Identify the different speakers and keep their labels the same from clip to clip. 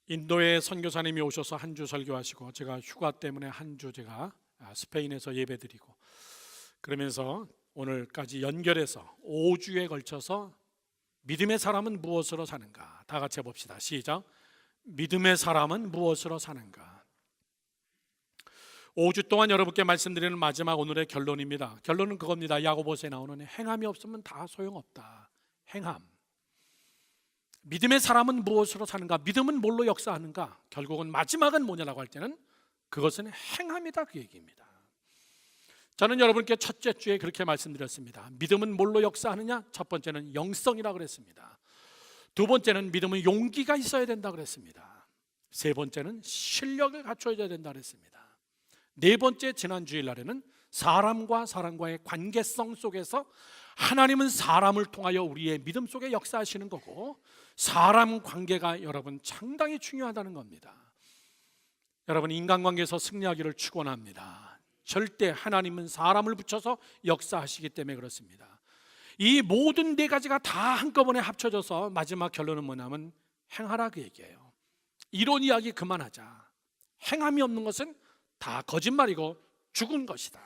Speaker 1: 인도에 선교사님이 오셔서 한 주 설교하시고 제가 휴가 때문에 한 주 제가 스페인에서 예배드리고 그러면서 오늘까지 연결해서 5주에 걸쳐서 믿음의 사람은 무엇으로 사는가 다 같이 해봅시다. 시작. 믿음의 사람은 무엇으로 사는가. 5주 동안 여러분께 말씀드리는 마지막 오늘의 결론입니다. 결론은 그겁니다. 야고보서에 나오는 행함이 없으면 다 소용없다. 행함. 믿음의 사람은 무엇으로 사는가? 믿음은 뭘로 역사하는가? 결국은 마지막은 뭐냐라고 할 때는 그것은 행함이다, 그 얘기입니다. 저는 여러분께 첫째 주에 그렇게 말씀드렸습니다. 믿음은 뭘로 역사하느냐? 첫 번째는 영성이라고 그랬습니다. 두 번째는 믿음은 용기가 있어야 된다 그랬습니다. 세 번째는 실력을 갖춰야 된다 그랬습니다. 네 번째, 지난 주일날에는 사람과 사람과의 관계성 속에서 하나님은 사람을 통하여 우리의 믿음 속에 역사하시는 거고, 사람 관계가 여러분 상당히 중요하다는 겁니다. 여러분, 인간관계에서 승리하기를 축원합니다. 절대 하나님은 사람을 붙여서 역사하시기 때문에 그렇습니다. 이 모든 네 가지가 다 한꺼번에 합쳐져서 마지막 결론은 뭐냐면 행하라, 그 얘기예요. 이론 이야기 그만하자. 행함이 없는 것은 다 거짓말이고 죽은 것이다.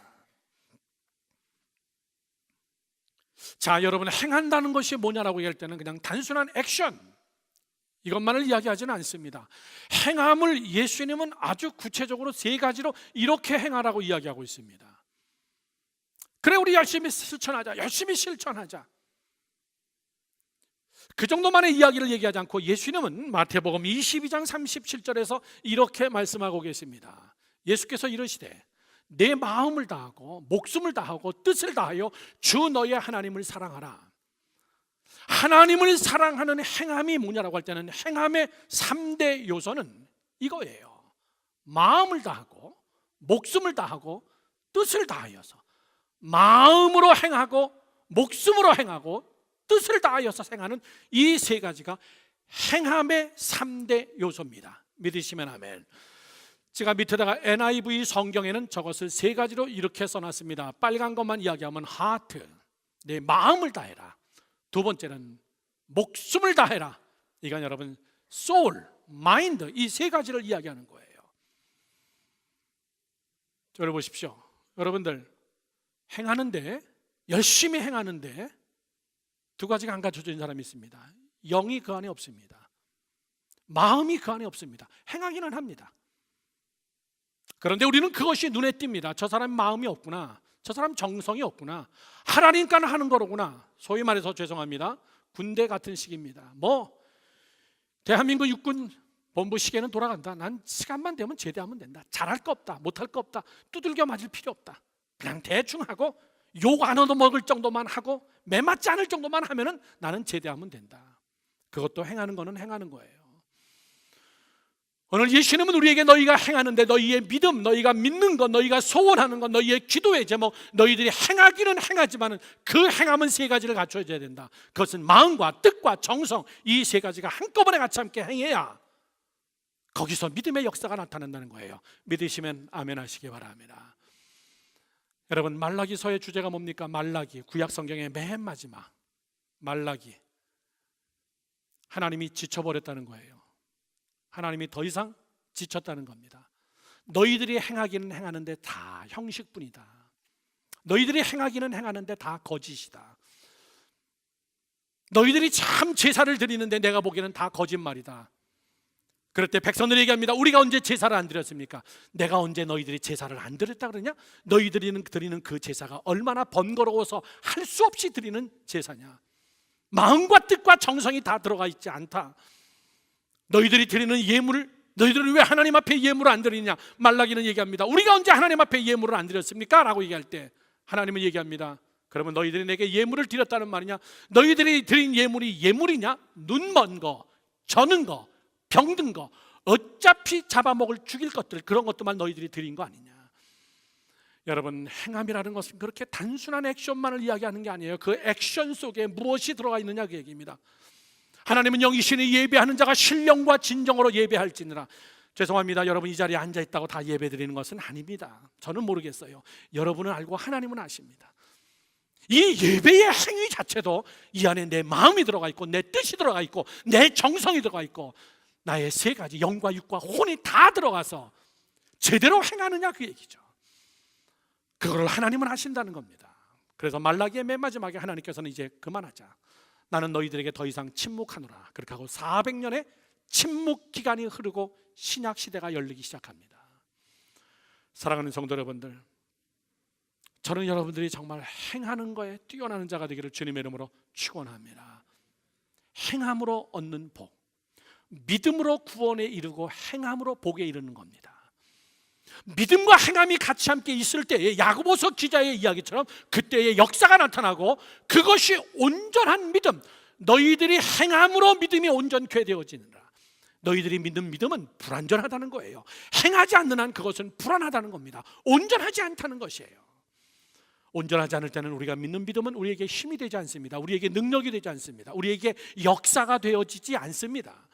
Speaker 1: 자, 여러분, 행한다는 것이 뭐냐라고 얘기할 때는 그냥 단순한 액션, 이것만을 이야기하지는 않습니다. 행함을 예수님은 아주 구체적으로 세 가지로 이렇게 행하라고 이야기하고 있습니다. 그래, 우리 열심히 실천하자. 열심히 실천하자. 그 정도만의 이야기를 얘기하지 않고 예수님은 마태복음 22장 37절에서 이렇게 말씀하고 계십니다. 예수께서 이르시되 내 마음을 다하고 목숨을 다하고 뜻을 다하여 주 너의 하나님을 사랑하라. 하나님을 사랑하는 행함이 뭐냐라고 할 때는 행함의 3대 요소는 이거예요. 마음을 다하고 목숨을 다하고 뜻을 다하여서, 마음으로 행하고 목숨으로 행하고 뜻을 다하여서 행하는 이 세 가지가 행함의 3대 요소입니다. 믿으시면 아멘. 제가 밑에다가 NIV 성경에는 저것을 세 가지로 이렇게 써놨습니다. 빨간 것만 이야기하면 하트, 내 마음을 다해라. 두 번째는 목숨을 다해라. 이건 여러분 soul, mind, 이 세 가지를 이야기하는 거예요. 저를 보십시오. 여러분들 행하는데, 열심히 행하는데 두 가지가 안 갖춰진 사람이 있습니다. 영이 그 안에 없습니다. 마음이 그 안에 없습니다. 행하기는 합니다. 그런데 우리는 그것이 눈에 띕니다. 저 사람 마음이 없구나, 저 사람 정성이 없구나, 하나님과는 하는 거로구나. 소위 말해서 죄송합니다, 군대 같은 식입니다. 대한민국 육군 본부 시계는 돌아간다. 난 시간만 되면 제대하면 된다. 잘할 거 없다, 못할 거 없다, 두들겨 맞을 필요 없다. 그냥 대충 하고 욕 안 얻어먹을 정도만 하고 매맞지 않을 정도만 하면은 나는 제대하면 된다. 그것도 행하는 거는 행하는 거예요. 오늘 예수님은 우리에게 너희가 행하는데, 너희의 믿음, 너희가 믿는 것, 너희가 소원하는 것, 너희의 기도의 제목, 너희들이 행하기는 행하지만 그 행함은 세 가지를 갖춰야 된다. 그것은 마음과 뜻과 정성, 이 세 가지가 한꺼번에 같이 함께 행해야 거기서 믿음의 역사가 나타난다는 거예요. 믿으시면 아멘 하시기 바랍니다. 여러분, 말라기서의 주제가 뭡니까? 말라기, 구약 성경의 맨 마지막 말라기. 하나님이 지쳐버렸다는 거예요. 하나님이 더 이상 지쳤다는 겁니다. 너희들이 행하기는 행하는데 다 형식뿐이다. 너희들이 행하기는 행하는데 다 거짓이다. 너희들이 참 제사를 드리는데 내가 보기에는 다 거짓말이다. 그럴 때 백성들이 얘기합니다. 우리가 언제 제사를 안 드렸습니까? 내가 언제 너희들이 제사를 안 드렸다 그러냐? 너희들이 드리는 그 제사가 얼마나 번거로워서 할 수 없이 드리는 제사냐? 마음과 뜻과 정성이 다 들어가 있지 않다. 너희들이 드리는 예물을, 너희들은 왜 하나님 앞에 예물을 안 드리냐? 말라기는 얘기합니다. 우리가 언제 하나님 앞에 예물을 안 드렸습니까? 라고 얘기할 때 하나님은 얘기합니다. 그러면 너희들이 내게 예물을 드렸다는 말이냐? 너희들이 드린 예물이 예물이냐? 눈먼 거, 저는 거, 병든 거, 어차피 잡아먹을 죽일 것들, 그런 것들만 너희들이 드린 거 아니냐? 여러분, 행함이라는 것은 그렇게 단순한 액션만을 이야기하는 게 아니에요. 그 액션 속에 무엇이 들어가 있느냐, 그 얘기입니다. 하나님은 영이시니 예배하는 자가 신령과 진정으로 예배할지니라. 죄송합니다. 여러분, 이 자리에 앉아있다고 다 예배드리는 것은 아닙니다. 저는 모르겠어요. 여러분은 알고 하나님은 아십니다. 이 예배의 행위 자체도 이 안에 내 마음이 들어가 있고, 내 뜻이 들어가 있고, 내 정성이 들어가 있고, 나의 세 가지 영과 육과 혼이 다 들어가서 제대로 행하느냐 그 얘기죠. 그걸 하나님은 하신다는 겁니다. 그래서 말라기의 맨 마지막에 하나님께서는 이제 그만하자, 나는 너희들에게 더 이상 침묵하노라. 그렇게 하고 400년의 침묵 기간이 흐르고 신약 시대가 열리기 시작합니다. 사랑하는 성도 여러분들, 저는 여러분들이 정말 행하는 거에 뛰어나는 자가 되기를 주님의 이름으로 축원합니다. 행함으로 얻는 복, 믿음으로 구원에 이르고 행함으로 복에 이르는 겁니다. 믿음과 행함이 같이 함께 있을 때에 야고보서 기자의 이야기처럼 그때의 역사가 나타나고, 그것이 온전한 믿음, 너희들이 행함으로 믿음이 온전케 되어지느라. 너희들이 믿는 믿음은 불완전하다는 거예요. 행하지 않는 한 그것은 불완하다는 겁니다. 온전하지 않다는 것이에요. 온전하지 않을 때는 우리가 믿는 믿음은 우리에게 힘이 되지 않습니다. 우리에게 능력이 되지 않습니다. 우리에게 역사가 되어지지 않습니다.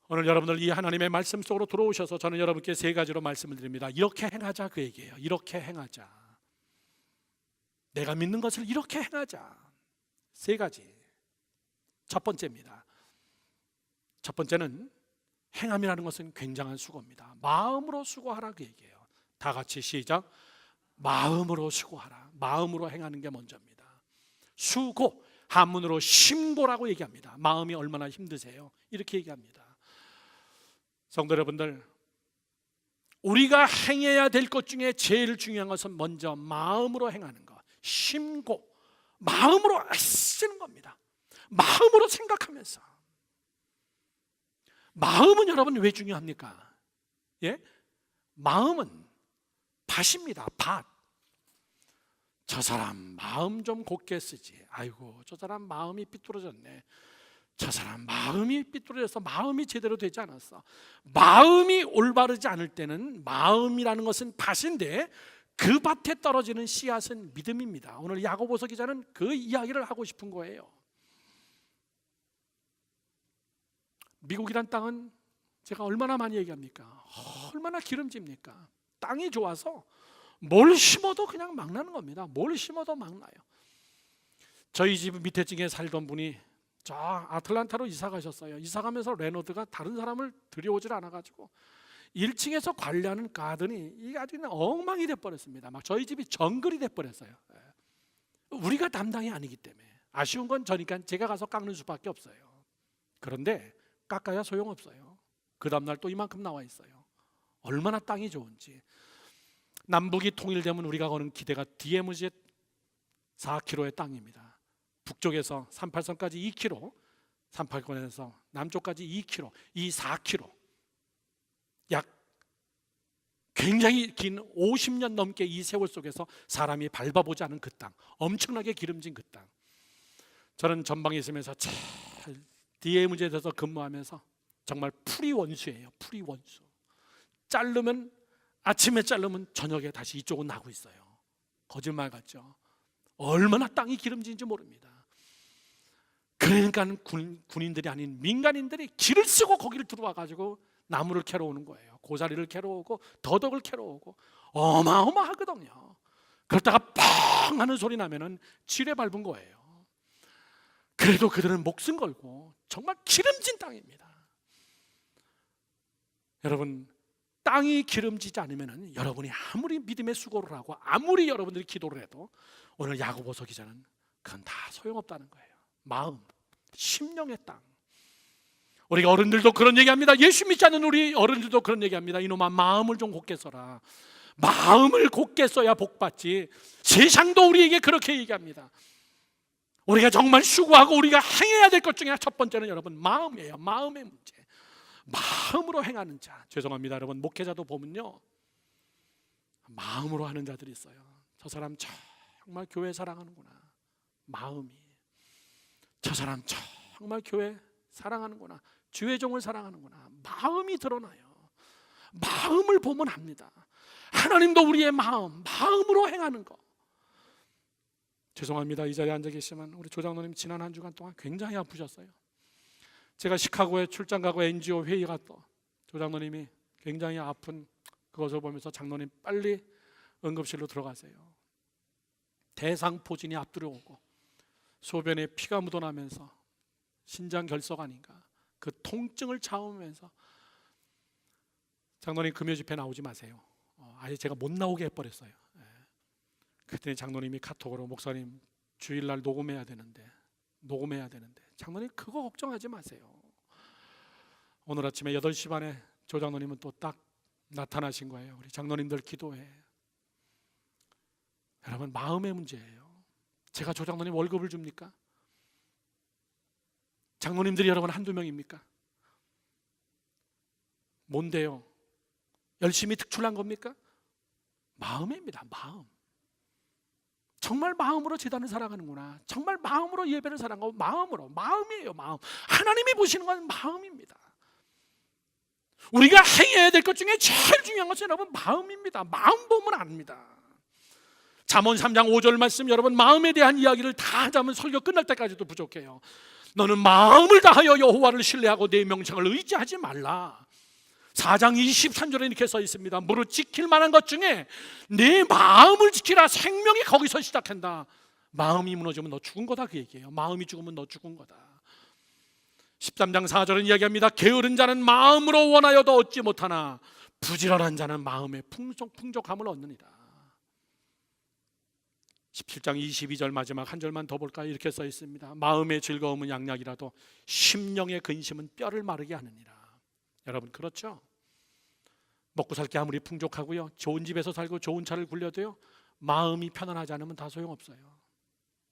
Speaker 1: 오늘 여러분들 이 하나님의 말씀 속으로 들어오셔서 저는 여러분께 세 가지로 말씀을 드립니다. 이렇게 행하자 그 얘기예요. 이렇게 행하자. 내가 믿는 것을 이렇게 행하자. 세 가지. 첫 번째입니다. 첫 번째는 행함이라는 것은 굉장한 수고입니다. 마음으로 수고하라 그 얘기예요. 다 같이 시작. 마음으로 수고하라. 마음으로 행하는 게 먼저입니다. 수고, 한문으로 심고라고 얘기합니다. 마음이 얼마나 힘드세요? 이렇게 얘기합니다. 성도 여러분들, 우리가 행해야 될 것 중에 제일 중요한 것은 먼저 마음으로 행하는 것, 심고, 마음으로 애쓰는 겁니다. 마음으로 생각하면서. 마음은 여러분 왜 중요합니까? 예? 마음은 밭입니다. 밭. 저 사람 마음 좀 곱게 쓰지. 아이고, 저 사람 마음이 삐뚤어졌네. 저 사람 마음이 삐뚤어져서 마음이 제대로 되지 않았어. 마음이 올바르지 않을 때는, 마음이라는 것은 밭인데 그 밭에 떨어지는 씨앗은 믿음입니다. 오늘 야고보서 기자는 그 이야기를 하고 싶은 거예요. 미국이란 땅은 제가 얼마나 많이 얘기합니까? 얼마나 기름집니까? 땅이 좋아서 뭘 심어도 그냥 막 나는 겁니다. 뭘 심어도 막 나요. 저희 집 밑에 층에 살던 분이 저 아틀란타로 이사 가셨어요. 이사 가면서 레노드가 다른 사람을 들여오질 않아가지고 1층에서 관리하는 가든이 이게 아주 그냥 엉망이 돼버렸습니다. 막 저희 집이 정글이 돼버렸어요. 우리가 담당이 아니기 때문에. 아쉬운 건 저니까 제가 가서 깎는 수밖에 없어요. 그런데 깎아야 소용없어요. 그 다음날 또 이만큼 나와 있어요. 얼마나 땅이 좋은지. 남북이 통일되면 우리가 거는 기대가 DMZ 4km의 땅입니다. 북쪽에서 38선까지 2km, 38권에서 남쪽까지 2km, 이 4km, 약 굉장히 긴 50년 넘게 이 세월 속에서 사람이 밟아보지 않은 그 땅, 엄청나게 기름진 그 땅. 저는 전방에 있으면서 잘 DMZ에서 근무하면서 정말 풀이 원수예요. 풀이 원수. 자르면, 아침에 자르면 저녁에 다시 이쪽은 나고 있어요. 거짓말 같죠? 얼마나 땅이 기름진지 모릅니다. 그러니까 군인들이 아닌 민간인들이 길을 쓰고 거기를 들어와 가지고 나무를 캐러 오는 거예요. 고사리를 캐러 오고 더덕을 캐러 오고 어마어마하거든요. 그러다가 뻥 하는 소리 나면은 지뢰 밟은 거예요. 그래도 그들은 목숨 걸고 정말 기름진 땅입니다. 여러분, 땅이 기름지지 않으면 여러분이 아무리 믿음의 수고를 하고 아무리 여러분들이 기도를 해도 오늘 야고보서 기자는 그건 다 소용없다는 거예요. 마음, 심령의 땅. 우리가 어른들도 그런 얘기합니다. 예수 믿지 않는 우리 어른들도 그런 얘기합니다. 이놈아, 마음을 좀 곱게 써라. 마음을 곱게 써야 복받지. 세상도 우리에게 그렇게 얘기합니다. 우리가 정말 수고하고 우리가 행해야 될 것 중에 첫 번째는 여러분 마음이에요. 마음의 문제. 마음으로 행하는 자. 죄송합니다 여러분, 목회자도 보면요, 마음으로 하는 자들이 있어요. 저 사람 정말 교회 사랑하는구나. 마음이. 저 사람 정말 교회 사랑하는구나. 주의 종을 사랑하는구나. 마음이 드러나요. 마음을 보면 압니다. 하나님도 우리의 마음으로 행하는 거. 죄송합니다. 이 자리에 앉아 계시면 우리 조장로님 지난 한 주간 동안 굉장히 아프셨어요. 제가 시카고에 출장 가고 NGO 회의 갔다 조장로님이 굉장히 아픈 그것을 보면서 장로님 빨리 응급실로 들어가세요. 대상포진이 앞들어오고 소변에 피가 묻어나면서 신장 결석 아닌가, 그 통증을 참으면서 장로님 금요 집회 나오지 마세요. 아예 제가 못 나오게 해버렸어요. 그랬더니 장로님이 카톡으로 목사님 주일날 녹음해야 되는데 장로님 그거 걱정하지 마세요. 오늘 아침에 8시 반에 조 장로님은 또 딱 나타나신 거예요. 우리 장로님들 기도해. 여러분 마음의 문제예요. 제가 조 장로님 월급을 줍니까? 장로님들이 여러분 한두 명입니까? 뭔데요? 열심히 특출난 겁니까? 마음입니다. 마음. 정말 마음으로 제단을 살아가는구나. 정말 마음으로 예배를 살아가고 마음이에요. 마음. 하나님이 보시는 건 마음입니다. 우리가 행해야 될 것 중에 제일 중요한 것은 여러분 마음입니다. 마음 보면 압니다. 잠언 3장 5절 말씀, 여러분 마음에 대한 이야기를 다 하자면 설교 끝날 때까지도 부족해요. 너는 마음을 다하여 여호와를 신뢰하고 내 명령을 의지하지 말라. 4장 23절에 이렇게 써 있습니다. 무릇 지킬 만한 것 중에 내 마음을 지키라. 생명이 거기서 시작한다. 마음이 무너지면 너 죽은 거다, 그 얘기예요. 마음이 죽으면 너 죽은 거다. 13장 4절은 이야기합니다. 게으른 자는 마음으로 원하여도 얻지 못하나 부지런한 자는 마음의 풍족함을 얻느니라. 17장 22절 마지막 한 절만 더 볼까요? 이렇게 써 있습니다. 마음의 즐거움은 양약이라도 심령의 근심은 뼈를 마르게 하느니라. 여러분 그렇죠? 먹고 살 게 아무리 풍족하고요, 좋은 집에서 살고 좋은 차를 굴려도요, 마음이 편안하지 않으면 다 소용없어요.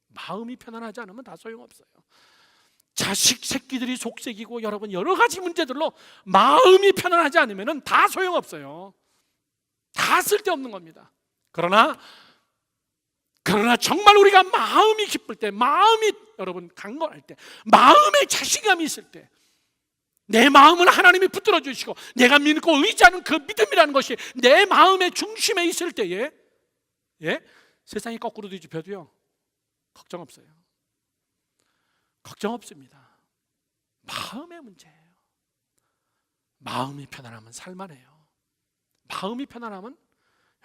Speaker 1: 마음이 편안하지 않으면 다 소용없어요. 자식 새끼들이 속색이고 여러분 여러 가지 문제들로 마음이 편안하지 않으면 다 소용없어요. 다 쓸데없는 겁니다. 그러나 정말 우리가 마음이 기쁠 때, 마음이 여러분 강건할 때, 마음에 자신감이 있을 때, 내 마음을 하나님이 붙들어 주시고 내가 믿고 의지하는 그 믿음이라는 것이 내 마음의 중심에 있을 때에 세상이 거꾸로 뒤집혀도요 걱정 없어요. 걱정 없습니다. 마음의 문제예요. 마음이 편안하면 살만해요. 마음이 편안하면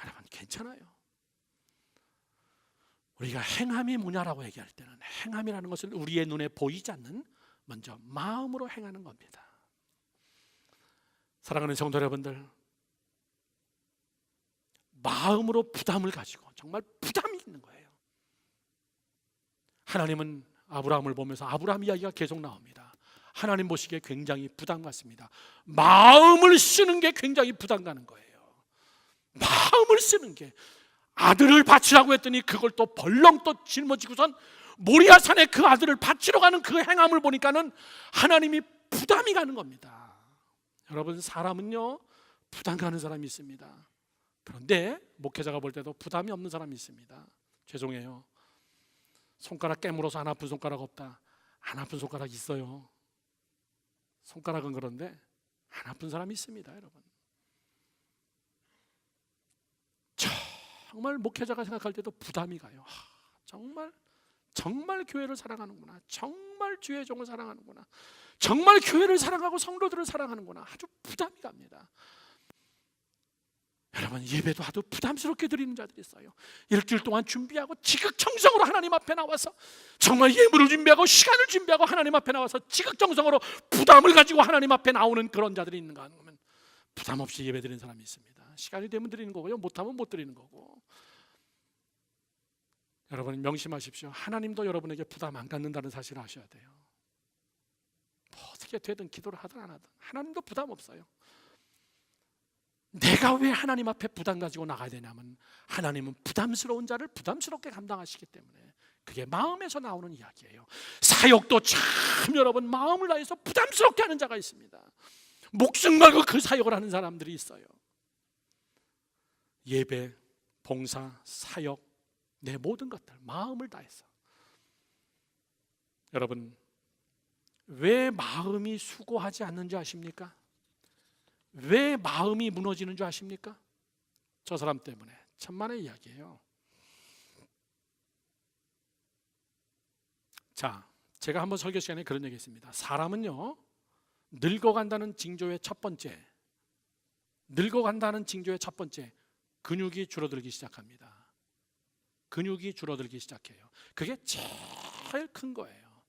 Speaker 1: 여러분 괜찮아요. 우리가 행함이 뭐냐라고 얘기할 때는 행함이라는 것은 우리의 눈에 보이지 않는 먼저 마음으로 행하는 겁니다. 사랑하는 성도 여러분들, 마음으로 부담을 가지고 정말 부담이 있는 거예요. 하나님은 아브라함을 보면서 아브라함 이야기가 계속 나옵니다. 하나님 보시기에 굉장히 부담 같습니다. 마음을 쓰는 게 굉장히 부담 가는 거예요. 마음을 쓰는 게, 아들을 바치라고 했더니 그걸 또 벌렁 또 짊어지고선 모리아산에 그 아들을 바치러 가는 그 행함을 보니까는 하나님이 부담이 가는 겁니다. 여러분 사람은요 부담 가는 사람이 있습니다. 그런데 목회자가 볼 때도 부담이 없는 사람이 있습니다. 죄송해요. 손가락 깨물어서 안 아픈 손가락 없다. 안 아픈 손가락 있어요. 손가락은 그런데 안 아픈 사람이 있습니다. 여러분 정말 목회자가 생각할 때도 부담이 가요. 정말 교회를 사랑하는구나. 정말 주의 종을 사랑하는구나. 정말 교회를 사랑하고 성도들을 사랑하는구나. 아주 부담이 갑니다. 여러분 예배도 아주 부담스럽게 드리는 자들이 있어요. 일주일 동안 준비하고 지극정성으로 하나님 앞에 나와서 정말 예물을 준비하고 시간을 준비하고 하나님 앞에 나와서 지극정성으로 부담을 가지고 하나님 앞에 나오는 그런 자들이 있는가 하면 부담 없이 예배 드리는 사람이 있습니다. 시간이 되면 드리는 거고요, 못하면 못 드리는 거고. 여러분 명심하십시오. 하나님도 여러분에게 부담 안 갖는다는 사실을 아셔야 돼요. 뭐 어떻게 되든 기도를 하든 안 하든 하나님도 부담 없어요. 내가 왜 하나님 앞에 부담 가지고 나가야 되냐면 하나님은 부담스러운 자를 부담스럽게 감당하시기 때문에 그게 마음에서 나오는 이야기예요. 사역도 참 여러분 마음을 다해서 부담스럽게 하는 자가 있습니다. 목숨 걸고 그 사역을 하는 사람들이 있어요. 예배, 봉사, 사역, 내 모든 것들 마음을 다해서. 여러분 왜 마음이 수고하지 않는지 아십니까? 왜 마음이 무너지는 줄 아십니까? 저 사람 때문에. 천만의 이야기예요. 자, 제가 한번 설교 시간에 그런 얘기 했습니다. 사람은요 늙어간다는 징조의 첫 번째, 근육이 줄어들기 시작합니다. 근육이 줄어들기 시작해요. 그게 제일 큰 거예요.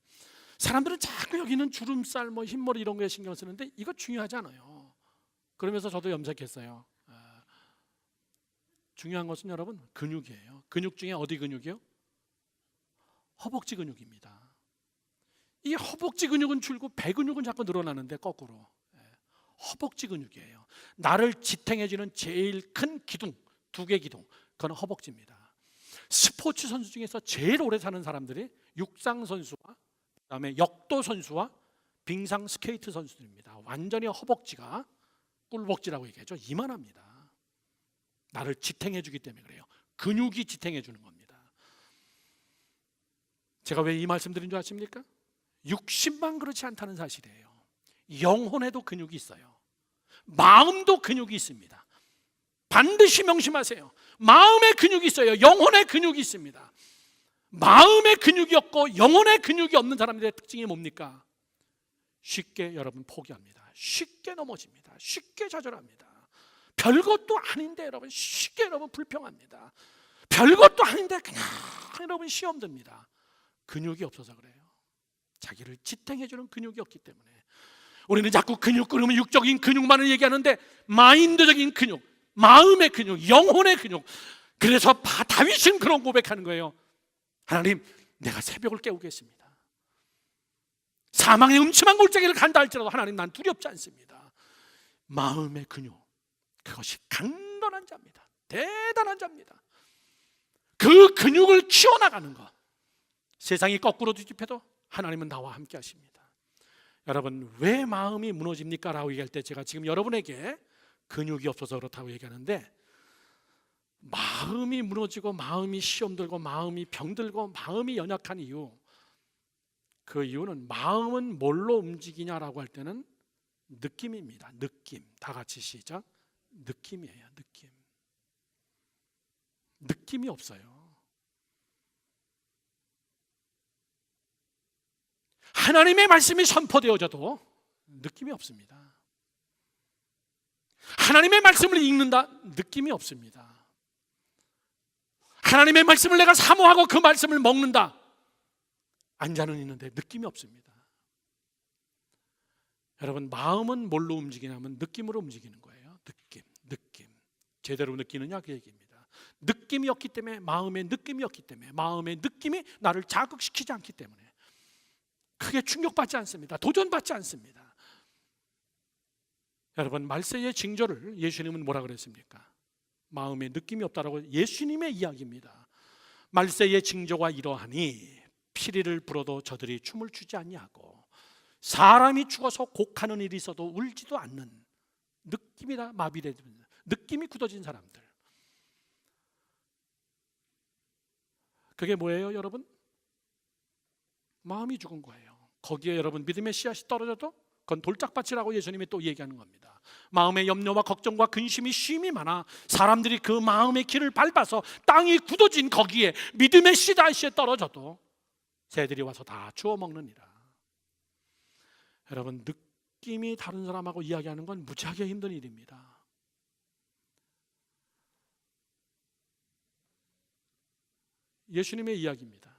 Speaker 1: 사람들은 자꾸 여기는 주름살, 뭐 흰머리 이런 거에 신경 쓰는데 이거 중요하지 않아요. 그러면서 저도 염색했어요. 중요한 것은 여러분 근육이에요. 근육 중에 어디 근육이요? 허벅지 근육입니다. 이 허벅지 근육은 줄고 배 근육은 자꾸 늘어나는데 거꾸로. 허벅지 근육이에요. 나를 지탱해주는 제일 큰 기둥, 두 개 기둥, 그건 허벅지입니다. 스포츠 선수 중에서 제일 오래 사는 사람들이 육상 선수와 그다음에 역도 선수와 빙상 스케이트 선수들입니다. 완전히 허벅지가 꿀벅지라고 얘기하죠. 이만합니다. 나를 지탱해주기 때문에 그래요. 근육이 지탱해주는 겁니다. 제가 왜 이 말씀 드린 줄 아십니까? 육신만 그렇지 않다는 사실이에요. 영혼에도 근육이 있어요. 마음도 근육이 있습니다. 반드시 명심하세요. 마음에 근육이 있어요. 영혼에 근육이 있습니다. 마음에 근육이 없고 영혼에 근육이 없는 사람들의 특징이 뭡니까? 쉽게 여러분 포기합니다. 쉽게 넘어집니다. 쉽게 좌절합니다. 별것도 아닌데 여러분 쉽게 여러분 불평합니다. 별것도 아닌데 그냥 여러분 시험 듭니다. 근육이 없어서 그래요. 자기를 지탱해주는 근육이 없기 때문에. 우리는 자꾸 근육 그러면 육적인 근육만을 얘기하는데 마인드적인 근육, 마음의 근육, 영혼의 근육. 그래서 다윗은 그런 고백하는 거예요. 하나님, 내가 새벽을 깨우겠습니다. 사망의 음침한 골짜기를 간다 할지라도 하나님, 난 두렵지 않습니다. 마음의 근육, 그것이 강건한 자입니다. 대단한 자입니다. 그 근육을 키워나가는 것. 세상이 거꾸로 뒤집혀도 하나님은 나와 함께 하십니다. 여러분, 왜 마음이 무너집니까? 라고 얘기할 때 제가 지금 여러분에게 근육이 없어서 그렇다고 얘기하는데, 마음이 무너지고 마음이 시험 들고 마음이 병들고 마음이 연약한 이유, 그 이유는 마음은 뭘로 움직이냐라고 할 때는 느낌입니다. 느낌. 다 같이 시작. 느낌이에요. 느낌. 느낌이 없어요. 하나님의 말씀이 선포되어져도 느낌이 없습니다. 하나님의 말씀을 읽는다? 느낌이 없습니다. 하나님의 말씀을 내가 사모하고 그 말씀을 먹는다? 앉아는 있는데 느낌이 없습니다. 여러분, 마음은 뭘로 움직이냐면 느낌으로 움직이는 거예요. 느낌. 제대로 느끼느냐 그 얘기입니다. 느낌이 없기 때문에, 마음의 느낌이 없기 때문에, 마음의 느낌이 나를 자극시키지 않기 때문에 크게 충격받지 않습니다. 도전받지 않습니다. 여러분, 말세의 징조를 예수님은 뭐라 그랬습니까? 마음에 느낌이 없다라고 예수님의 이야기입니다. 말세의 징조가 이러하니 피리를 불어도 저들이 춤을 추지 아니하고 사람이 죽어서 곡하는 일이 있어도 울지도 않는 느낌이다. 마비된 느낌이 굳어진 사람들. 그게 뭐예요, 여러분? 마음이 죽은 거예요. 거기에 여러분 믿음의 씨앗이 떨어져도 그건 돌짝밭이라고 예수님이 또 얘기하는 겁니다. 마음의 염려와 걱정과 근심이 쉼이 많아 사람들이 그 마음의 길을 밟아서 땅이 굳어진 거기에 믿음의 씨앗이 떨어져도 새들이 와서 다 주워 먹느니라. 여러분, 느낌이 다른 사람하고 이야기하는 건 무지하게 힘든 일입니다. 예수님의 이야기입니다.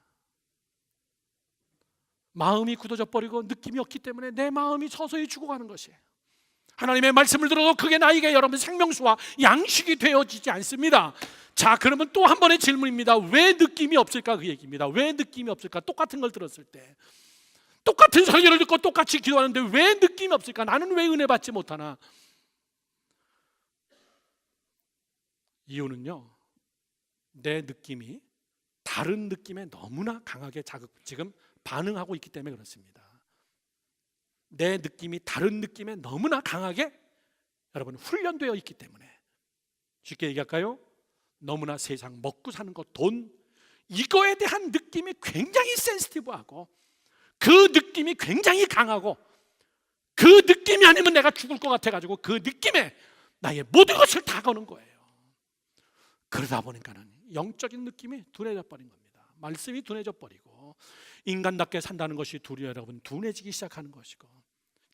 Speaker 1: 마음이 굳어져 버리고 느낌이 없기 때문에 내 마음이 서서히 죽어가는 것이에요. 하나님의 말씀을 들어도 그게 나에게 여러분 생명수와 양식이 되어지지 않습니다. 자, 그러면 또 한 번의 질문입니다. 왜 느낌이 없을까? 그 얘기입니다. 왜 느낌이 없을까? 똑같은 걸 들었을 때, 똑같은 설교를 듣고 똑같이 기도하는데 왜 느낌이 없을까? 나는 왜 은혜 받지 못하나? 이유는요, 내 느낌이 다른 느낌에 너무나 강하게 지금 반응하고 있기 때문에 그렇습니다. 내 느낌이 다른 느낌에 너무나 강하게 여러분 훈련되어 있기 때문에. 쉽게 얘기할까요? 너무나 세상 먹고 사는 것, 돈, 이거에 대한 느낌이 굉장히 센시티브하고 그 느낌이 굉장히 강하고 그 느낌이 아니면 내가 죽을 것 같아가지고 그 느낌에 나의 모든 것을 다 거는 거예요. 그러다 보니까는 영적인 느낌이 둔해져 버린 겁니다. 말씀이 둔해져 버리고 인간답게 산다는 것이 여러분 둔해지기 시작하는 것이고,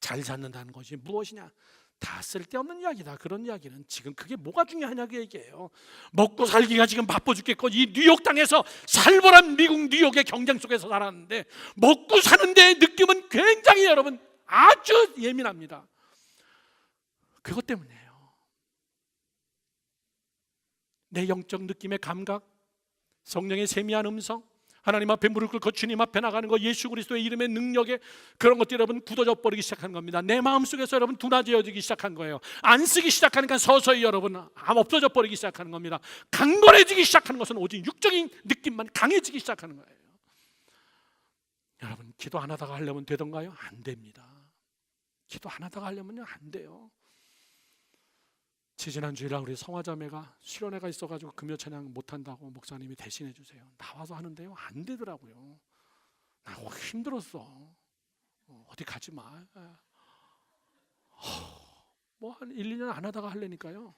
Speaker 1: 잘 산다는 것이 무엇이냐? 다 쓸데없는 이야기다. 그런 이야기는 지금 그게 뭐가 중요하냐고 얘기해요. 먹고 살기가 지금 바빠 죽겠고, 이 뉴욕 땅에서 살벌한 미국 뉴욕의 경쟁 속에서 살았는데 먹고 사는 데의 느낌은 굉장히 여러분 아주 예민합니다. 그것 때문이에요. 내 영적 느낌의 감각, 성령의 세미한 음성, 하나님 앞에 무릎 꿇고 주님 앞에 나가는 거, 예수 그리스도의 이름의 능력에 그런 것들이 여러분 굳어져 버리기 시작한 겁니다. 내 마음속에서 여러분 둔화되어지기 시작한 거예요. 안 쓰기 시작하니까 서서히 여러분 없어져 버리기 시작하는 겁니다. 강건해지기 시작하는 것은 오직 육적인 느낌만 강해지기 시작하는 거예요. 여러분, 기도 안 하다가 하려면 되던가요? 안 됩니다. 기도 안 하다가 하려면요 안 돼요. 지지난 주일날 우리 성화자매가 수련회가 있어가지고 금요 찬양 못한다고 목사님이 대신해 주세요. 나와서 하는데요 안 되더라고요. 나 힘들었어. 어디 가지 마. 뭐 한 1, 2년 안 하다가 하려니까요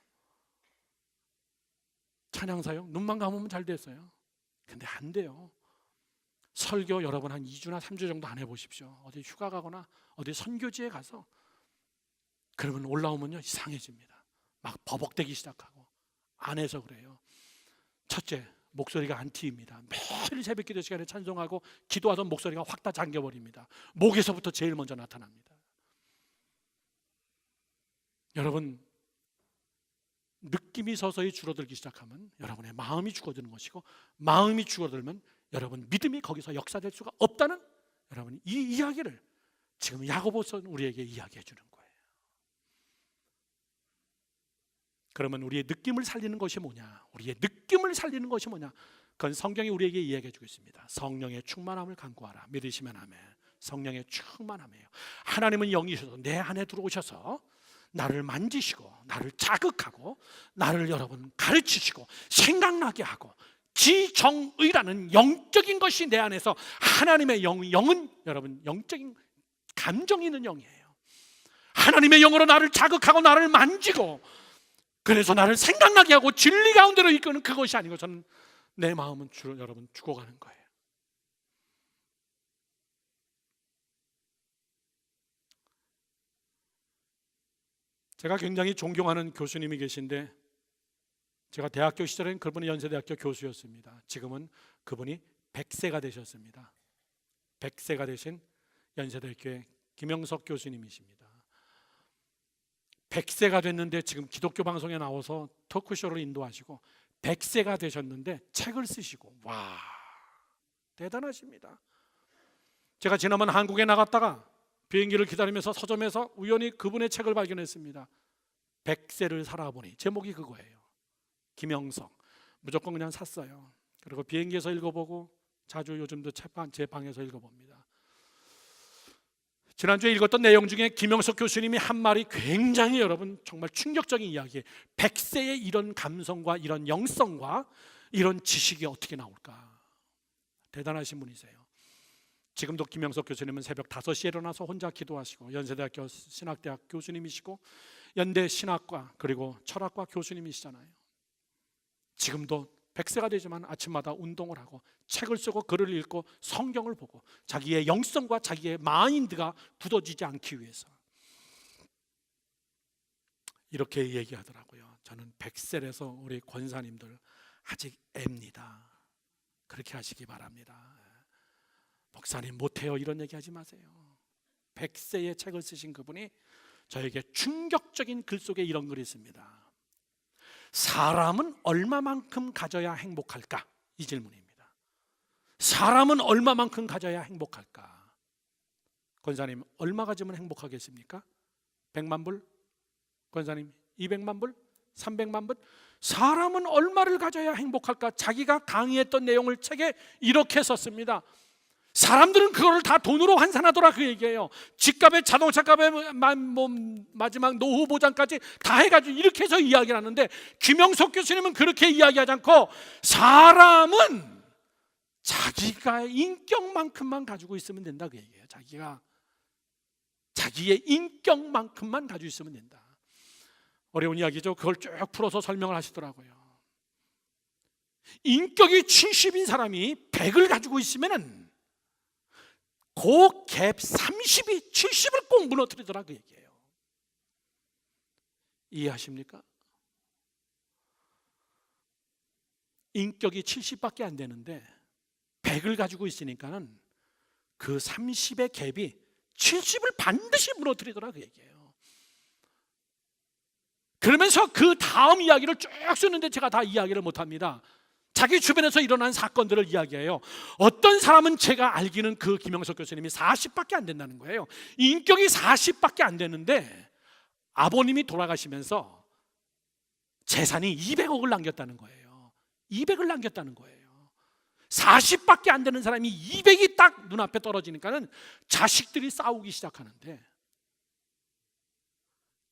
Speaker 1: 찬양사역 눈만 감으면 잘 됐어요. 근데 안 돼요. 설교 여러분 한 2주나 3주 정도 안 해보십시오. 어디 휴가 가거나 어디 선교지에 가서 그러면 올라오면요 이상해집니다. 막 버벅대기 시작하고. 안 해서 그래요. 첫째, 목소리가 안 트입니다. 매일 새벽 기도 시간에 찬송하고 기도하던 목소리가 확 다 잠겨버립니다. 목에서부터 제일 먼저 나타납니다. 여러분, 느낌이 서서히 줄어들기 시작하면 여러분의 마음이 죽어드는 것이고, 마음이 죽어들면 여러분 믿음이 거기서 역사될 수가 없다는 여러분 이 이야기를 지금 야고보서는 우리에게 이야기해 주는 거예요. 그러면 우리의 느낌을 살리는 것이 뭐냐? 우리의 느낌을 살리는 것이 뭐냐? 그건 성경이 우리에게 이야기해 주고 있습니다. 성령의 충만함을 간구하라. 믿으시면 아멘. 성령의 충만함이에요. 하나님은 영이셔서 내 안에 들어오셔서 나를 만지시고 나를 자극하고 나를 여러분 가르치시고 생각나게 하고, 지정의라는 영적인 것이 내 안에서, 하나님의 영은 여러분 영적인 감정이 있는 영이에요. 하나님의 영으로 나를 자극하고 나를 만지고, 그래서 나를 생각나게 하고 진리 가운데로 이끄는 그것이 아니고 저는 내 마음은 여러분 죽어가는 거예요. 제가 굉장히 존경하는 교수님이 계신데, 제가 대학교 시절엔 그분이 연세대학교 교수였습니다. 지금은 그분이 100세가 되셨습니다. 100세가 되신 연세대학교의 김영석 교수님이십니다. 100세가 됐는데 지금 기독교 방송에 나와서 토크쇼를 인도하시고 100세가 되셨는데 책을 쓰시고, 와 대단하십니다. 제가 지난번 한국에 나갔다가 비행기를 기다리면서 서점에서 우연히 그분의 책을 발견했습니다. 100세를 살아보니. 제목이 그거예요. 김영석. 무조건 그냥 샀어요. 그리고 비행기에서 읽어보고 자주 요즘도 제 방에서 읽어봅니다. 지난주에 읽었던 내용 중에 김영석 교수님이 한 말이 굉장히 여러분 정말 충격적인 이야기예요. 100세의 이런 감성과 이런 영성과 이런 지식이 어떻게 나올까? 대단하신 분이세요. 지금도 김영석 교수님은 새벽 5시에 일어나서 혼자 기도하시고, 연세대학교 신학대학 교수님이시고 연대 신학과 그리고 철학과 교수님이시잖아요. 지금도 100세가 되지만 아침마다 운동을 하고 책을 쓰고 글을 읽고 성경을 보고 자기의 영성과 자기의 마인드가 굳어지지 않기 위해서 이렇게 얘기하더라고요. 저는 100세라서 우리 권사님들 아직 애입니다. 그렇게 하시기 바랍니다. 목사님 못해요 이런 얘기하지 마세요. 100세의 책을 쓰신 그분이 저에게 충격적인 글 속에 이런 글이 있습니다. 사람은 얼마만큼 가져야 행복할까? 이 질문입니다. 사람은 얼마만큼 가져야 행복할까? 권사님 얼마 가지면 행복하겠습니까? 100만 불? 권사님 200만 불? 300만 불? 사람은 얼마를 가져야 행복할까? 자기가 강의했던 내용을 책에 이렇게 썼습니다. 사람들은 그거를 다 돈으로 환산하더라 그 얘기예요. 집값에 자동차값에 마지막 노후 보장까지 다 해가지고 이렇게 해서 이야기를 하는데, 김영석 교수님은 그렇게 이야기하지 않고 사람은 자기가 인격만큼만 가지고 있으면 된다 그 얘기예요. 자기의 인격만큼만 가지고 있으면 된다. 어려운 이야기죠. 그걸 쭉 풀어서 설명을 하시더라고요. 인격이 70인 사람이 100을 가지고 있으면은 그 갭 30이 70을 꼭 무너뜨리더라 그 얘기예요. 이해하십니까? 인격이 70밖에 안 되는데 100을 가지고 있으니까는 그 30의 갭이 70을 반드시 무너뜨리더라 그 얘기예요. 그러면서 그 다음 이야기를 쭉 쓰는데 제가 다 이야기를 못합니다. 자기 주변에서 일어난 사건들을 이야기해요. 어떤 사람은 제가 알기는 그 김영석 교수님이 40밖에 안 된다는 거예요. 인격이 40밖에 안 되는데 아버님이 돌아가시면서 재산이 200억을 남겼다는 거예요. 200을 남겼다는 거예요. 40밖에 안 되는 사람이 200이 딱 눈앞에 떨어지니까는 자식들이 싸우기 시작하는데,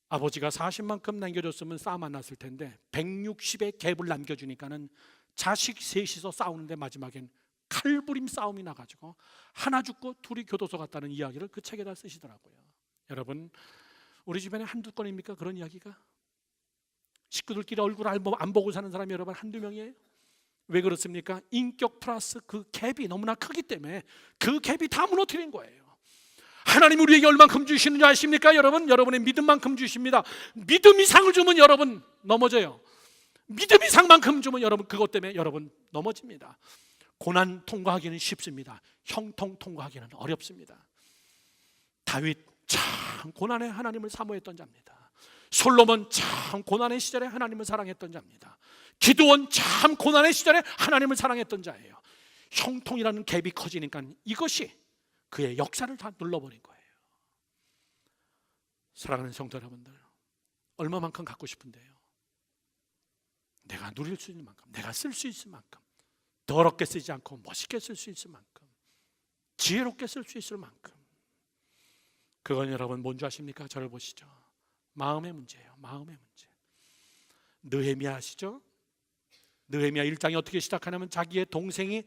Speaker 1: 아버지가 40만큼 남겨줬으면 싸움 안 났을 텐데 160의 갭을 남겨주니까는 자식 셋이서 싸우는데 마지막엔 칼부림 싸움이 나가지고 하나 죽고 둘이 교도소 갔다는 이야기를 그 책에다 쓰시더라고요. 여러분, 우리 주변에 한두 건입니까 그런 이야기가? 식구들끼리 얼굴 안 보고 사는 사람이 여러분 한두 명이에요? 왜 그렇습니까? 인격 플러스 그 갭이 너무나 크기 때문에 그 갭이 다 무너뜨린 거예요. 하나님 우리에게 얼만큼 주시는지 아십니까? 여러분, 여러분의 믿음만큼 주십니다. 믿음 이상을 주면 여러분 넘어져요. 믿음 이상만큼 주면 여러분 그것 때문에 여러분 넘어집니다. 고난 통과하기는 쉽습니다. 형통 통과하기는 어렵습니다. 다윗 참 고난에 하나님을 사모했던 자입니다. 솔로몬 참 고난의 시절에 하나님을 사랑했던 자입니다. 기드온 참 고난의 시절에 하나님을 사랑했던 자예요. 형통이라는 갭이 커지니까 이것이 그의 역사를 다 눌러버린 거예요. 사랑하는 성도 여러분들, 얼마만큼 갖고 싶은데요? 내가 누릴 수 있는 만큼, 내가 쓸 수 있을 만큼, 더럽게 쓰지 않고 멋있게 쓸 수 있을 만큼, 지혜롭게 쓸 수 있을 만큼. 그건 여러분 뭔지 아십니까? 저를 보시죠. 마음의 문제예요. 마음의 문제. 느헤미야 아시죠? 느헤미야 1장이 어떻게 시작하냐면 자기의 동생이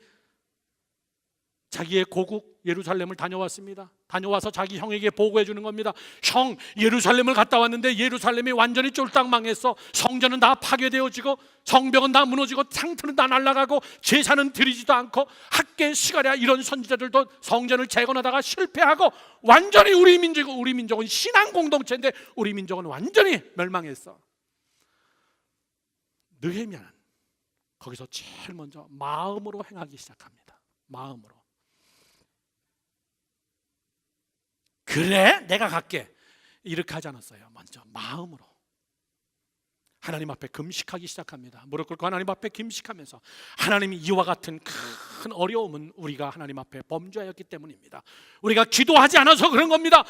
Speaker 1: 자기의 고국 예루살렘을 다녀왔습니다. 다녀와서 자기 형에게 보고해 주는 겁니다. 형, 예루살렘을 갔다 왔는데 예루살렘이 완전히 쫄딱 망했어. 성전은 다 파괴되어지고 성벽은 다 무너지고 상투는 다 날아가고 제사는 드리지도 않고 학계 스가랴 이런 선지자들도 성전을 재건하다가 실패하고 완전히 우리 민족은 신앙 공동체인데 우리 민족은 완전히 멸망했어. 느헤미야는 거기서 제일 먼저 마음으로 행하기 시작합니다. 마음으로. 그래, 내가 갈게. 이렇게 하지 않았어요. 먼저 마음으로 하나님 앞에 금식하기 시작합니다. 무릎 꿇고 하나님 앞에 금식하면서, 하나님이 이와 같은 큰 어려움은 우리가 하나님 앞에 범죄하였기 때문입니다. 우리가 기도하지 않아서 그런 겁니다.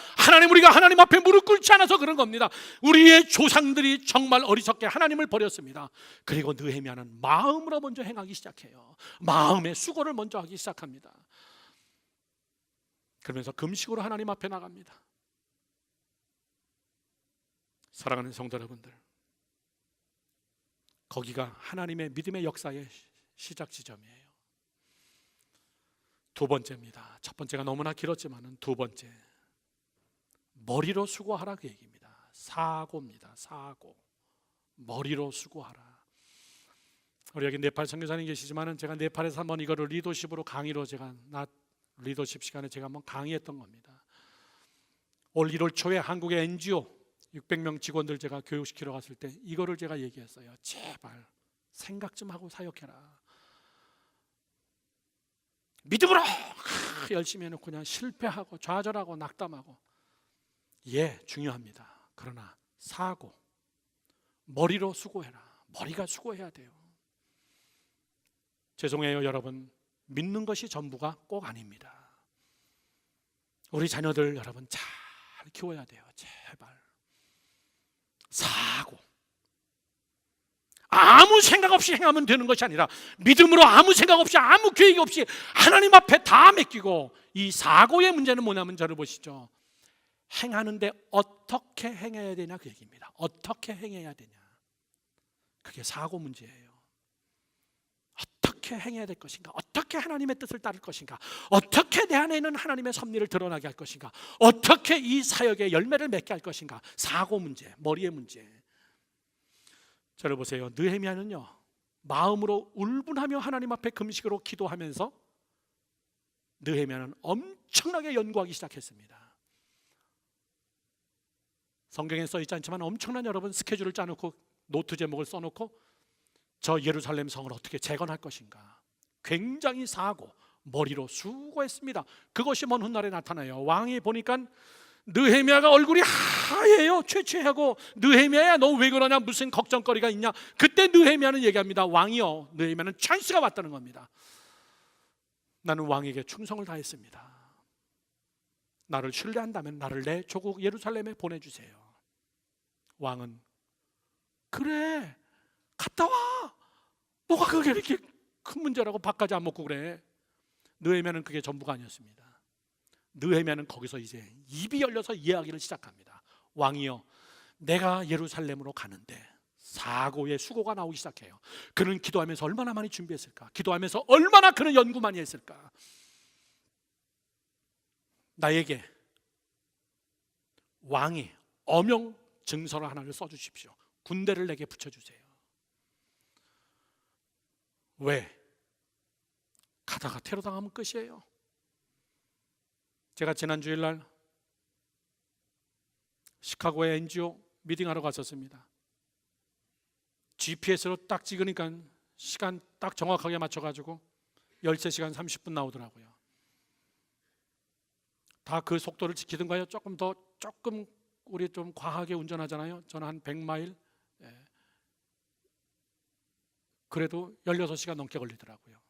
Speaker 1: 우리가 하나님 앞에 무릎 꿇지 않아서 그런 겁니다. 우리의 조상들이 정말 어리석게 하나님을 버렸습니다. 그리고 느헤미야는 마음으로 먼저 행하기 시작해요. 마음의 수고를 먼저 하기 시작합니다. 그러면서 금식으로 하나님 앞에 나갑니다. 사랑하는 성도 여러분들, 거기가 하나님의 믿음의 역사의 시작 지점이에요. 두 번째입니다. 첫 번째가 너무나 길었지만 두 번째, 머리로 수고하라 그 얘기입니다. 사고입니다. 사고. 머리로 수고하라. 우리 여기 네팔 선교사님 계시지만 제가 네팔에서 한번 이거를 리더십으로 강의로 제가 리더십 시간에 제가 한번 강의했던 겁니다. 올 1월 초에 한국의 NGO 600명 직원들 제가 교육시키러 갔을 때 이거를 제가 얘기했어요. 제발 생각 좀 하고 사역해라. 믿음으로 열심히 해놓고 그냥 실패하고 좌절하고 낙담하고, 예, 중요합니다. 그러나 사고, 머리로 수고해라. 머리가 수고해야 돼요. 죄송해요 여러분, 믿는 것이 전부가 꼭 아닙니다. 우리 자녀들 여러분 잘 키워야 돼요. 제발. 사고, 아무 생각 없이 행하면 되는 것이 아니라 믿음으로 아무 생각 없이 아무 계획 없이 하나님 앞에 다 맡기고, 이 사고의 문제는 뭐냐면 저를 보시죠. 행하는데 어떻게 행해야 되냐 그 얘기입니다. 어떻게 행해야 되냐, 그게 사고 문제예요. 어떻게 행해야 될 것인가, 어떻게 하나님의 뜻을 따를 것인가, 어떻게 내 안에 있는 하나님의 섭리를 드러나게 할 것인가, 어떻게 이 사역의 열매를 맺게 할 것인가. 사고 문제, 머리의 문제. 저를 보세요. 느헤미야는요, 마음으로 울분하며 하나님 앞에 금식으로 기도하면서 느헤미야는 엄청나게 연구하기 시작했습니다. 성경에 써 있지 않지만 엄청난 여러분 스케줄을 짜놓고 노트 제목을 써놓고 저 예루살렘 성을 어떻게 재건할 것인가 굉장히 사고 머리로 수고했습니다. 그것이 먼 훗날에 나타나요. 왕이 보니까 느헤미야가 얼굴이 하얘요. 최최하고 느헤미야야 너 왜 그러냐 무슨 걱정거리가 있냐. 그때 느헤미야는 얘기합니다. 왕이요 느헤미야는 찬스가 왔다는 겁니다. 나는 왕에게 충성을 다했습니다. 나를 신뢰한다면 나를 내 조국 예루살렘에 보내주세요. 왕은 그래 갔다 와. 뭐가 그게 이렇게 큰 문제라고 밥까지 안 먹고 그래. 느헤미야는 그게 전부가 아니었습니다. 느헤미야는 거기서 이제 입이 열려서 이야기를 시작합니다. 왕이여 내가 예루살렘으로 가는데 사고의 수고가 나오기 시작해요. 그는 기도하면서 얼마나 많이 준비했을까. 기도하면서 얼마나 그는 연구 많이 했을까. 나에게 왕이 어명 증서를 하나를 써주십시오. 군대를 내게 붙여주세요. 왜? 가다가 테러 당하면 끝이에요. 제가 지난 주일날 시카고의 NGO 미팅하러 갔었습니다. GPS로 딱 찍으니까 시간 딱 정확하게 맞춰가지고 13시간 30분 나오더라고요. 다 그 속도를 지키던가요? 조금 우리 좀 과하게 운전하잖아요. 저는 한 100마일 그래도 16시간 넘게 걸리더라고요.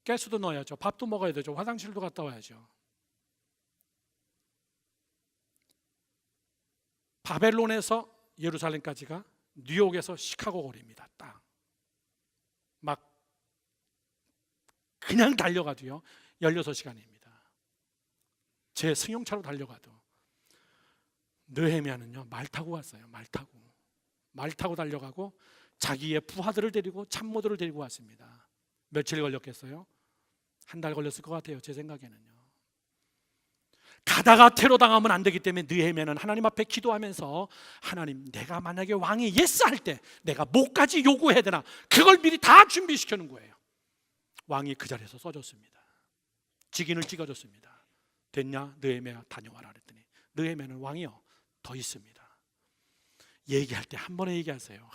Speaker 1: 가스도 넣어야죠. 밥도 먹어야 되죠. 화장실도 갔다 와야죠. 바벨론에서 예루살렘까지가 뉴욕에서 시카고 거리입니다. 딱 막 그냥 달려가도요 16시간입니다. 제 승용차로 달려가도. 느헤미야는요 말 타고 왔어요. 말 타고 달려가고 자기의 부하들을 데리고 참모들을 데리고 왔습니다. 며칠 걸렸겠어요? 한 달 걸렸을 것 같아요. 제 생각에는요. 가다가 테러 당하면 안 되기 때문에 느헤미야는 하나님 앞에 기도하면서 하나님 내가 만약에 왕이 예스 할 때 내가 뭐까지 요구해야 되나 그걸 미리 다 준비시켜 놓은 거예요. 왕이 그 자리에서 써줬습니다. 직인을 찍어줬습니다. 됐냐? 느헤미야 다녀와라 그랬더니 느헤미야는 왕이요 더 있습니다. 얘기할 때 한 번에 얘기하세요.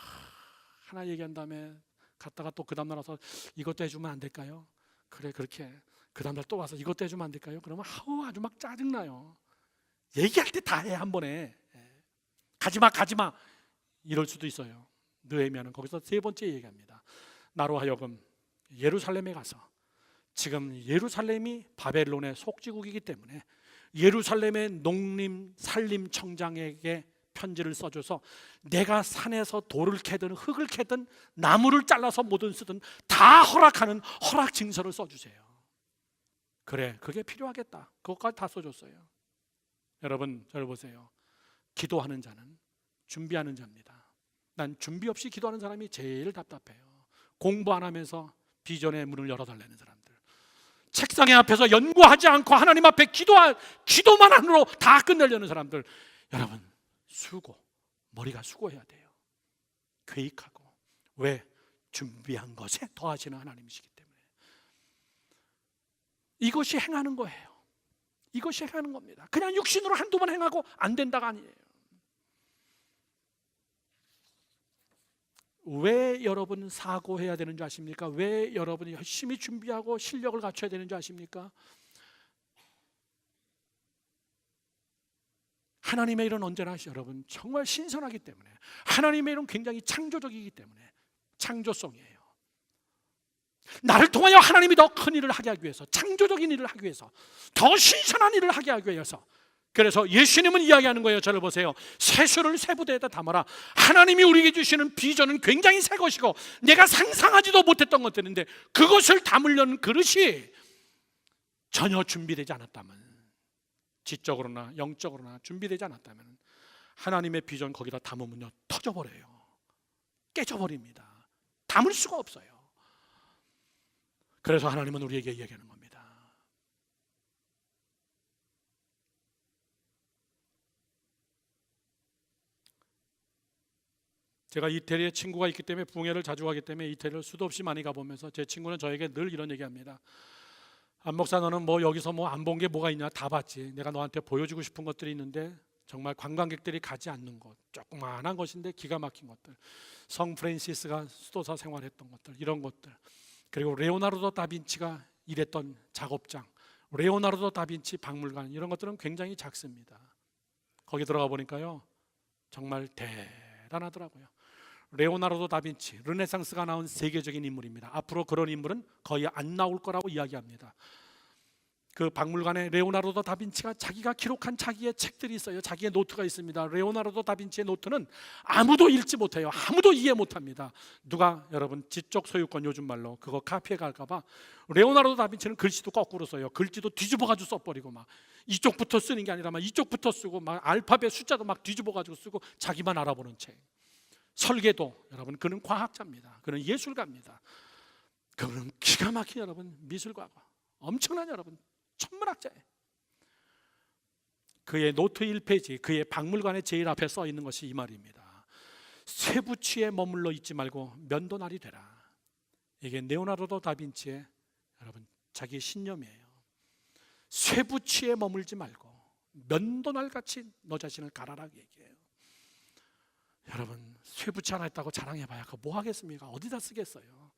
Speaker 1: 하나 얘기한 다음에 갔다가 또 그 다음날 와서 이것도 해주면 안 될까요? 그래 그렇게 그 다음날 또 와서 이것도 해주면 안 될까요? 그러면 아주 막 짜증나요. 얘기할 때 다 해 한 번에. 가지마 이럴 수도 있어요. 느헤미야는 거기서 세 번째 얘기합니다. 나로 하여금 예루살렘에 가서 지금 예루살렘이 바벨론의 속지국이기 때문에 예루살렘의 농림 산림청장에게 편지를 써줘서 내가 산에서 돌을 캐든 흙을 캐든 나무를 잘라서 뭐든 쓰든 다 허락하는 허락 증서를 써주세요. 그래 그게 필요하겠다. 그것까지 다 써줬어요. 여러분 저를 보세요. 기도하는 자는 준비하는 자입니다. 난 준비 없이 기도하는 사람이 제일 답답해요. 공부 안 하면서 비전의 문을 열어달라는 사람들, 책상에 앞에서 연구하지 않고 하나님 앞에 기도만 한으로 다 끝내려는 사람들, 여러분 머리가 수고해야 돼요. 계획하고. 왜? 준비한 것에 더하시는 하나님이시기 때문에. 이것이 행하는 거예요. 이것이 행하는 겁니다. 그냥 육신으로 한두 번 행하고 안 된다가 아니에요. 왜 여러분 사고해야 되는 줄 아십니까? 왜 여러분이 열심히 준비하고 실력을 갖춰야 되는 줄 아십니까? 하나님의 일은 언제나 여러분 정말 신선하기 때문에, 하나님의 일은 굉장히 창조적이기 때문에, 창조성이에요. 나를 통하여 하나님이 더 큰 일을 하게 하기 위해서, 창조적인 일을 하기 위해서, 더 신선한 일을 하게 하기 위해서. 그래서 예수님은 이야기하는 거예요. 저를 보세요. 세수를 세 부대에다 담아라. 하나님이 우리에게 주시는 비전은 굉장히 새 것이고 내가 상상하지도 못했던 것들인데 그것을 담으려는 그릇이 전혀 준비되지 않았다면, 지적으로나 영적으로나 준비되지 않았다면 하나님의 비전 거기다 담으면요 터져버려요. 깨져버립니다. 담을 수가 없어요. 그래서 하나님은 우리에게 이야기하는 겁니다. 제가 이태리에 친구가 있기 때문에 부흥회를 자주 가기 때문에 이태리를 수도 없이 많이 가보면서 제 친구는 저에게 늘 이런 얘기합니다. 안 목사 너는 뭐 여기서 뭐 안 본 게 뭐가 있냐? 다 봤지. 내가 너한테 보여주고 싶은 것들이 있는데 정말 관광객들이 가지 않는 곳, 조그마한 것인데 기가 막힌 것들, 성 프란시스가 수도사 생활했던 것들, 이런 것들, 그리고 레오나르도 다빈치가 일했던 작업장, 레오나르도 다빈치 박물관, 이런 것들은 굉장히 작습니다. 거기 들어가 보니까요 정말 대단하더라고요. 레오나르도 다빈치, 르네상스가 나온 세계적인 인물입니다. 앞으로 그런 인물은 거의 안 나올 거라고 이야기합니다. 그 박물관에 레오나르도 다빈치가 자기가 기록한 자기의 책들이 있어요. 자기의 노트가 있습니다. 레오나르도 다빈치의 노트는 아무도 읽지 못해요. 아무도 이해 못합니다. 누가 여러분 지적 소유권, 요즘 말로 그거 카피해 갈까 봐 레오나르도 다빈치는 글씨도 거꾸로 써요. 글씨도 뒤집어 가지고 써버리고, 막 이쪽부터 쓰는 게 아니라 막 이쪽부터 쓰고, 막 알파벳 숫자도 막 뒤집어 가지고 쓰고, 자기만 알아보는 책. 설계도, 여러분 그는 과학자입니다. 그는 예술가입니다. 그는 기가 막힌 여러분 미술가고 엄청난 여러분 천문학자예요. 그의 노트 1페이지, 그의 박물관의 제일 앞에 써 있는 것이 이 말입니다. 쇠붙이에 머물러 있지 말고 면도날이 되라. 이게 레오나르도 다빈치의 여러분 자기의 신념이에요. 쇠붙이에 머물지 말고 면도날같이 너 자신을 갈아라 얘기해요. 여러분 쇠붙이 하나 있다고 자랑해봐야 그거 뭐 하겠습니까? 어디다 쓰겠어요?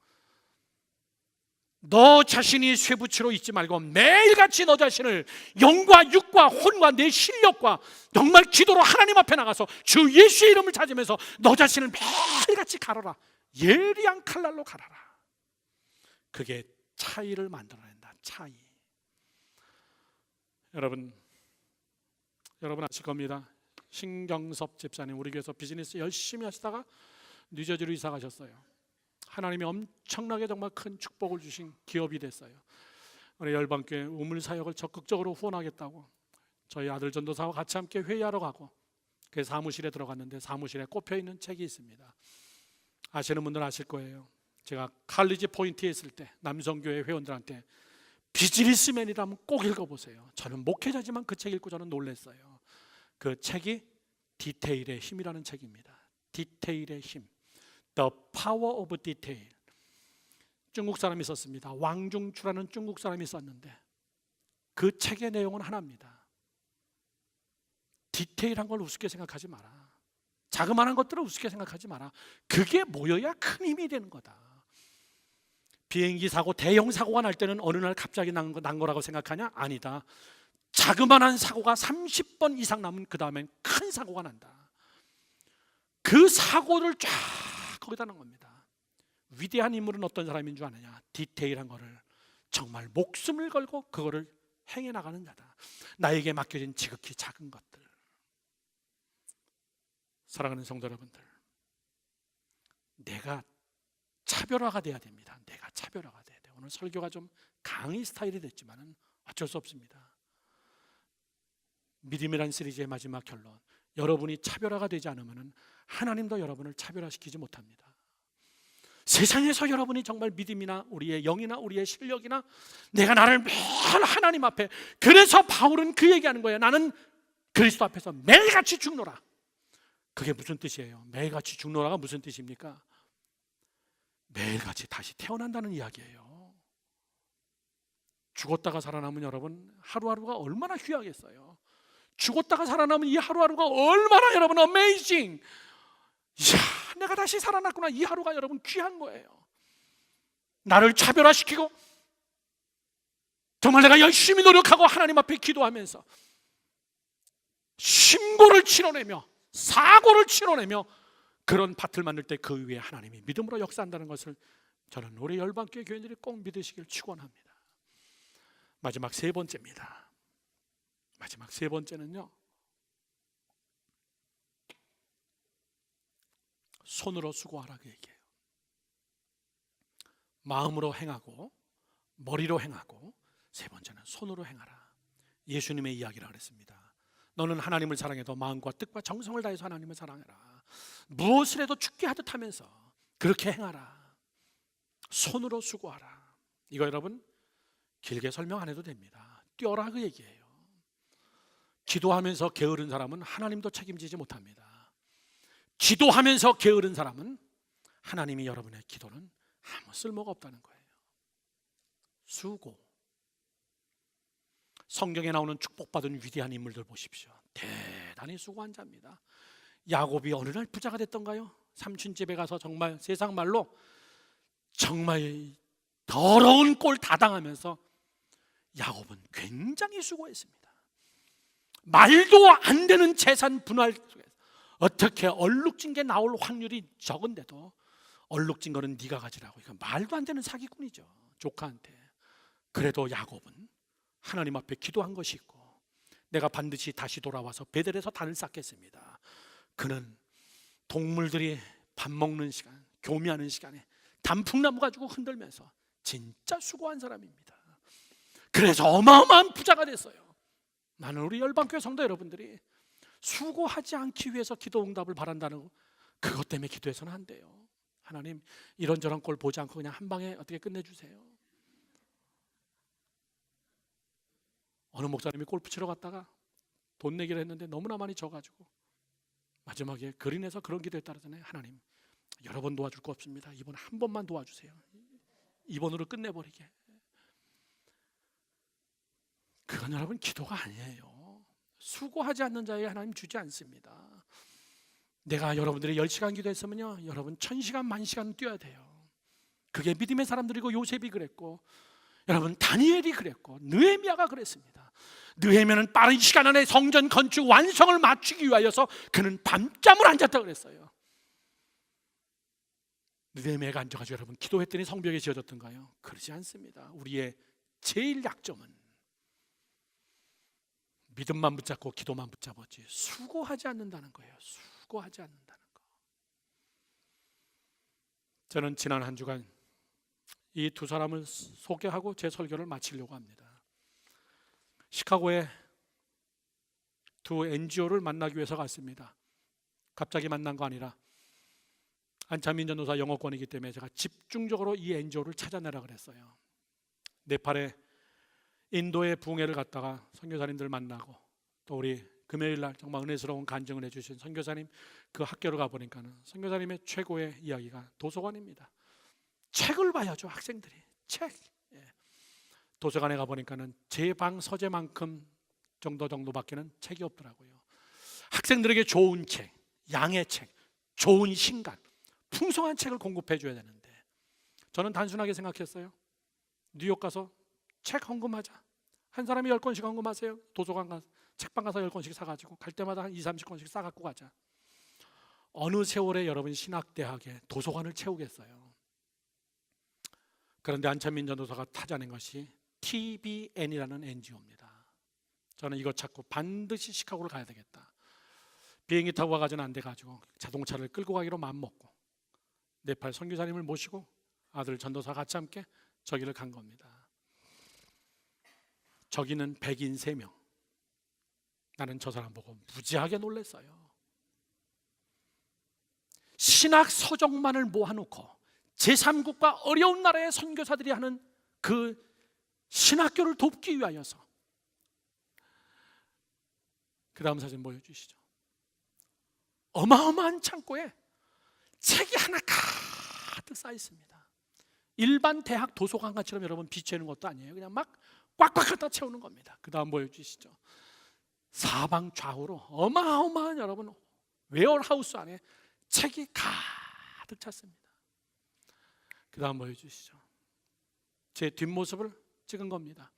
Speaker 1: 너 자신이 쇠붙이로 있지 말고 매일같이 너 자신을 영과 육과 혼과 내 실력과 정말 기도로 하나님 앞에 나가서 주 예수의 이름을 찾으면서 너 자신을 매일같이 갈아라. 예리한 칼날로 갈아라. 그게 차이를 만들어낸다. 차이. 여러분 아실 겁니다. 신경섭 집사님, 우리 교회에서 비즈니스 열심히 하시다가 뉴저지로 이사 가셨어요. 하나님이 엄청나게 정말 큰 축복을 주신 기업이 됐어요. 우리 열방교회 우물사역을 적극적으로 후원하겠다고 저희 아들 전도사와 같이 함께 회의하러 가고, 그 사무실에 들어갔는데 사무실에 꼽혀있는 책이 있습니다. 아시는 분들은 아실 거예요. 제가 칼리지 포인트에 있을 때 남성교회 회원들한테 비즈니스맨이라면 꼭 읽어보세요. 저는 목회자지만 그 책 읽고 저는 놀랐어요. 그 책이 디테일의 힘이라는 책입니다. 디테일의 힘, The Power of Detail. 중국 사람이 썼습니다. 왕중추라는 중국 사람이 썼는데 그 책의 내용은 하나입니다. 디테일한 걸 우습게 생각하지 마라. 자그마한 것들을 우습게 생각하지 마라. 그게 모여야 큰 힘이 되는 거다. 비행기 사고, 대형 사고가 날 때는 어느 날 갑자기 난 거라고 생각하냐? 아니다. 자그마한 사고가 30번 이상 나면 그 다음엔 큰 사고가 난다. 그 사고를 쫙 거기다 놓은 겁니다. 위대한 인물은 어떤 사람인 줄 아느냐? 디테일한 거를 정말 목숨을 걸고 그거를 행해 나가는 자다. 나에게 맡겨진 지극히 작은 것들. 사랑하는 성도 여러분들, 내가 차별화가 돼야 됩니다. 내가 차별화가 돼야 돼요. 오늘 설교가 좀 강의 스타일이 됐지만 어쩔 수 없습니다. 믿음이란 시리즈의 마지막 결론, 여러분이 차별화가 되지 않으면 하나님도 여러분을 차별화시키지 못합니다. 세상에서 여러분이 정말 믿음이나 우리의 영이나 우리의 실력이나 내가 나를 매일 하나님 앞에, 그래서 바울은 그 얘기하는 거예요. 나는 그리스도 앞에서 매일같이 죽노라. 그게 무슨 뜻이에요? 매일같이 죽노라가 무슨 뜻입니까? 매일같이 다시 태어난다는 이야기예요. 죽었다가 살아남은 여러분 하루하루가 얼마나 귀하겠어요. 죽었다가 살아남은 이 하루하루가 얼마나 여러분 어메이징. 이야, 내가 다시 살아났구나. 이 하루가 여러분 귀한 거예요. 나를 차별화시키고 정말 내가 열심히 노력하고 하나님 앞에 기도하면서 신고를 치러내며 사고를 치러내며 그런 밭을 만들 때 그 위에 하나님이 믿음으로 역사한다는 것을 저는 우리 열방교회 교인들이 꼭 믿으시길 축원합니다. 마지막 세 번째입니다. 마지막 세 번째는요, 손으로 수고하라 그 얘기예요. 마음으로 행하고 머리로 행하고, 세 번째는 손으로 행하라. 예수님의 이야기라 그랬습니다. 너는 하나님을 사랑해도 마음과 뜻과 정성을 다해서 하나님을 사랑해라. 무엇을 해도 죽게 하듯 하면서 그렇게 행하라. 손으로 수고하라. 이거 여러분 길게 설명 안 해도 됩니다. 뛰어라 그 얘기예요. 기도하면서 게으른 사람은 하나님도 책임지지 못합니다. 기도하면서 게으른 사람은 하나님이 여러분의 기도는 아무 쓸모가 없다는 거예요. 수고. 성경에 나오는 축복받은 위대한 인물들 보십시오. 대단히 수고한 자입니다. 야곱이 어느 날 부자가 됐던가요? 삼촌 집에 가서 정말 세상 말로 정말 더러운 꼴 다 당하면서 야곱은 굉장히 수고했습니다. 말도 안 되는 재산 분할 속에서 어떻게 얼룩진 게 나올 확률이 적은데도 얼룩진 거는 네가 가지라고. 이거 말도 안 되는 사기꾼이죠, 조카한테. 그래도 야곱은 하나님 앞에 기도한 것이 있고, 내가 반드시 다시 돌아와서 베델에서 단을 쌓겠습니다. 그는 동물들이 밥 먹는 시간, 교미하는 시간에 단풍나무 가지고 흔들면서 진짜 수고한 사람입니다. 그래서 어마어마한 부자가 됐어요. 나는 우리 열방교회 성도 여러분들이 수고하지 않기 위해서 기도 응답을 바란다는 그것 때문에 기도해서는 안 돼요. 하나님, 이런저런 꼴 보지 않고 그냥 한 방에 어떻게 끝내주세요. 어느 목사님이 골프 치러 갔다가 돈 내기로 했는데 너무나 많이 져가지고 마지막에 그린에서 그런 기도했다 그러잖아요. 하나님, 여러 번 도와줄 거 없습니다. 이번 한 번만 도와주세요. 이번으로 끝내버리게. 그건 여러분 기도가 아니에요. 수고하지 않는 자에게 하나님 주지 않습니다. 내가 여러분들이 10시간 기도했으면요, 여러분 1000시간 만시간 뛰어야 돼요. 그게 믿음의 사람들이고, 요셉이 그랬고, 여러분 다니엘이 그랬고, 느헤미야가 그랬습니다. 느헤미야는 빠른 시간 안에 성전 건축 완성을 맞추기 위하여서 그는 밤잠을 안 잤다고 그랬어요. 느헤미야가 앉아가지고 여러분 기도했더니 성벽이 지어졌던가요? 그러지 않습니다. 우리의 제일 약점은 믿음만 붙잡고 기도만 붙잡았지 수고하지 않는다는 거예요. 수고하지 않는다는 거. 저는 지난 한 주간 이 두 사람을 소개하고 제 설교를 마치려고 합니다. 시카고에 두 NGO를 만나기 위해서 갔습니다. 갑자기 만난 거 아니라 안창민 전도사 영어권이기 때문에 제가 집중적으로 이 NGO를 찾아내라 그랬어요. 네팔에 인도의 붕해를 갔다가 선교사님들 만나고, 또 우리 금요일날 정말 은혜스러운 간증을 해주신 선교사님 그 학교를 가보니까는 선교사님의 최고의 이야기가 도서관입니다. 책을 봐야죠, 학생들이. 책. 도서관에 가보니까는 제 방 서재만큼 정도밖에는 책이 없더라고요. 학생들에게 좋은 책, 양의 책, 좋은 신간, 풍성한 책을 공급해 줘야 되는데, 저는 단순하게 생각했어요. 뉴욕 가서 책 헌금하자. 한 사람이 10권씩 헌금하세요. 도서관 가서, 책방 가서 10권씩 사가지고 갈 때마다 한 20-30권씩 싸갖고 가자. 어느 세월에 여러분 신학대학에 도서관을 채우겠어요. 그런데 안찬민 전도사가 찾아낸 것이 TBN이라는 NGO입니다. 저는 이거 찾고 반드시 시카고를 가야 되겠다. 비행기 타고 가지는 안 돼가지고 자동차를 끌고 가기로 마음먹고 네팔 선교사님을 모시고 아들 전도사 같이 함께 저기를 간 겁니다. 저기는 백인 3명. 나는 저 사람 보고 무지하게 놀랐어요. 신학 서적만을 모아놓고 제3국과 어려운 나라의 선교사들이 하는 그 신학교를 돕기 위하여서. 그 다음 사진 보여주시죠. 어마어마한 창고에 책이 하나 가득 쌓여 있습니다. 일반 대학 도서관처럼 여러분 비치는 것도 아니에요. 그냥 막 꽉꽉 갖다 채우는 겁니다. 그 다음 보여주시죠. 사방 좌우로 어마어마한 여러분 웨어하우스 안에 책이 가득 찼습니다. 그 다음 보여주시죠. 제 뒷모습을 찍은 겁니다.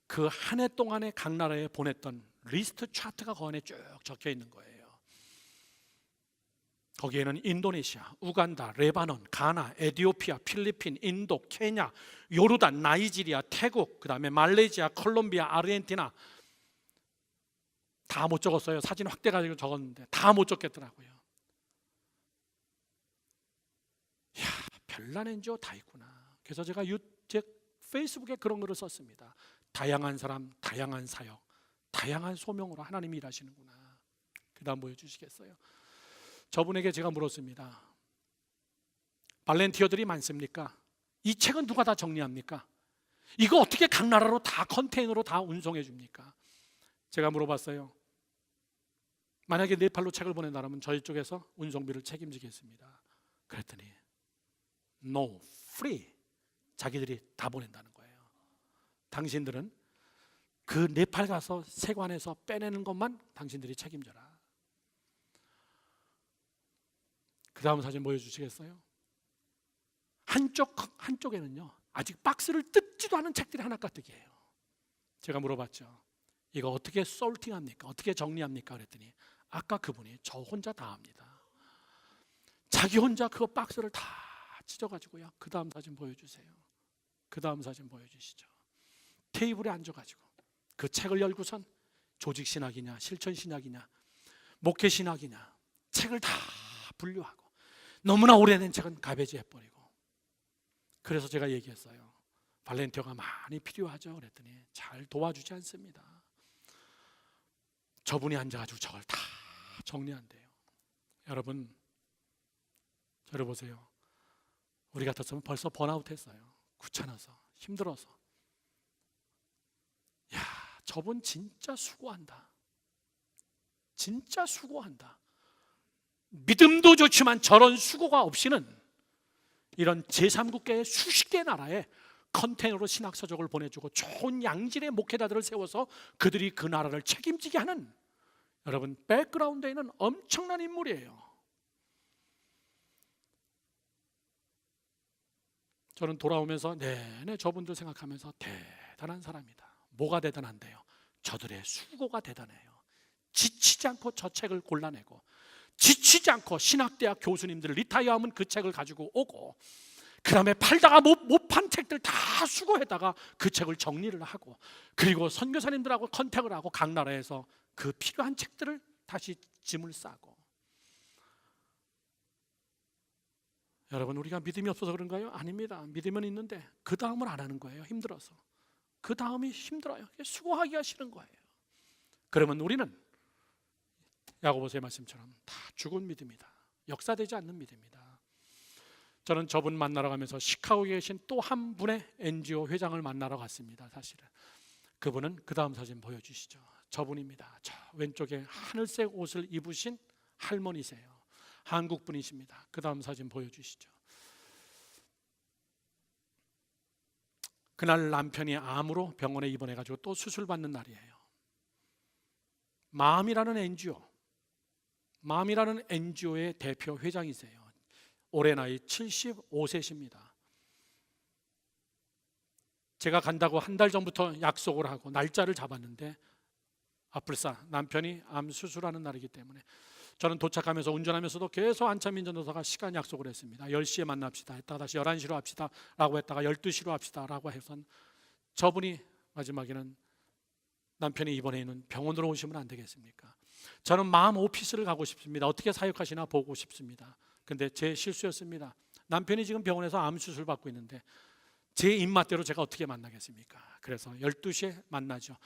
Speaker 1: 그 한 해 동안에 각 나라에 보냈던 리스트 차트가 그 안에 쭉 적혀 있는 거예요. 거기에는 인도네시아, 우간다, 레바논, 가나, 에티오피아, 필리핀, 인도, 케냐, 요르단, 나이지리아, 태국, 그 다음에 말레이시아, 콜롬비아, 아르헨티나. 다 못 적었어요. 사진 확대가지고 적었는데 다 못 적겠더라고요. 이야, 별난 NGO 다 있구나. 그래서 제가 제 페이스북에 그런 글을 썼습니다. 다양한 사람, 다양한 사역, 다양한 소명으로 하나님이 일하시는구나. 그 다음 보여주시겠어요? 저분에게 제가 물었습니다. 발렌티어들이 많습니까? 이 책은 누가 다 정리합니까? 이거 어떻게 각 나라로 다 컨테이너로 다 운송해 줍니까? 제가 물어봤어요. 만약에 네팔로 책을 보낸다면 저희 쪽에서 운송비를 책임지겠습니다. 그랬더니 No, free. 자기들이 다 보낸다는 거예요. 당신들은 그 네팔 가서 세관에서 빼내는 것만 당신들이 책임져라. 그 다음 사진 보여주시겠어요? 한쪽에는요 아직 박스를 뜯지도 않은 책들이 하나 가득이에요. 제가 물어봤죠. 이거 어떻게 솔팅합니까? 어떻게 정리합니까? 그랬더니 아까 그분이 저 혼자 다 합니다. 자기 혼자 그 박스를 다 찢어가지고요. 그 다음 사진 보여주세요. 그 다음 사진 보여주시죠. 테이블에 앉아가지고 그 책을 열고선 조직신학이냐 실천신학이냐 목회신학이냐 책을 다 분류하고 너무나 오래된 책은 가베지 해버리고. 그래서 제가 얘기했어요. 발렌티어가 많이 필요하죠. 그랬더니 잘 도와주지 않습니다. 저분이 앉아가지고 저걸 다 정리한대요. 여러분 보세요. 우리 같았으면 벌써 번아웃 했어요. 귀찮아서 힘들어서. 야, 저분 진짜 수고한다. 진짜 수고한다. 믿음도 좋지만 저런 수고가 없이는 이런 제3국계의 수십 개 나라에 컨테이너로 신학서적을 보내주고 좋은 양질의 목회자들을 세워서 그들이 그 나라를 책임지게 하는, 여러분 백그라운드에 있는 엄청난 인물이에요. 저는 돌아오면서 내내 저분들 생각하면서 대단한 사람이다. 뭐가 대단한데요? 저들의 수고가 대단해요. 지치지 않고 저 책을 골라내고 지치지 않고 신학대학 교수님들 리타이어하면 그 책을 가지고 오고 그 다음에 팔다가 못 판 책들 다 수고해다가 그 책을 정리를 하고 그리고 선교사님들하고 컨택을 하고 각 나라에서 그 필요한 책들을 다시 짐을 싸고. 여러분 우리가 믿음이 없어서 그런가요? 아닙니다. 믿음은 있는데 그 다음을 안 하는 거예요. 힘들어서. 그 다음이 힘들어요. 수고하기가 싫은 거예요. 그러면 우리는 야고보서의 말씀처럼 다 죽은 믿음이다. 역사되지 않는 믿음이다. 저는 저분 만나러 가면서 시카고에 계신 또 한 분의 NGO 회장을 만나러 갔습니다. 사실은 그분은 그 다음 사진 보여주시죠. 저분입니다. 저 왼쪽에 하늘색 옷을 입으신 할머니세요. 한국 분이십니다. 그 다음 사진 보여주시죠. 그날 남편이 암으로 병원에 입원해가지고 또 수술받는 날이에요. 마음이라는 NGO의 대표 회장이세요. 올해 나이 75세십니다. 제가 간다고 한 달 전부터 약속을 하고 날짜를 잡았는데 아플싸 남편이 암 수술하는 날이기 때문에 저는 도착하면서 운전하면서도 계속 안찬민 전도사가 시간 약속을 했습니다. 10시에 만납시다 했다가 다시 11시로 합시다 라고 했다가 12시로 합시다 라고 해서 저분이 마지막에는 남편이 입원해 있는 병원으로 오시면 안 되겠습니까? 저는 마음 오피스를 가고 싶습니다. 어떻게 사역하시나 보고 싶습니다. 근데 제 실수였습니다. 남편이 지금 병원에서 암 수술 받고 있는데 제 입맛대로 제가 어떻게 만나겠습니까? 그래서 12시에 만나죠.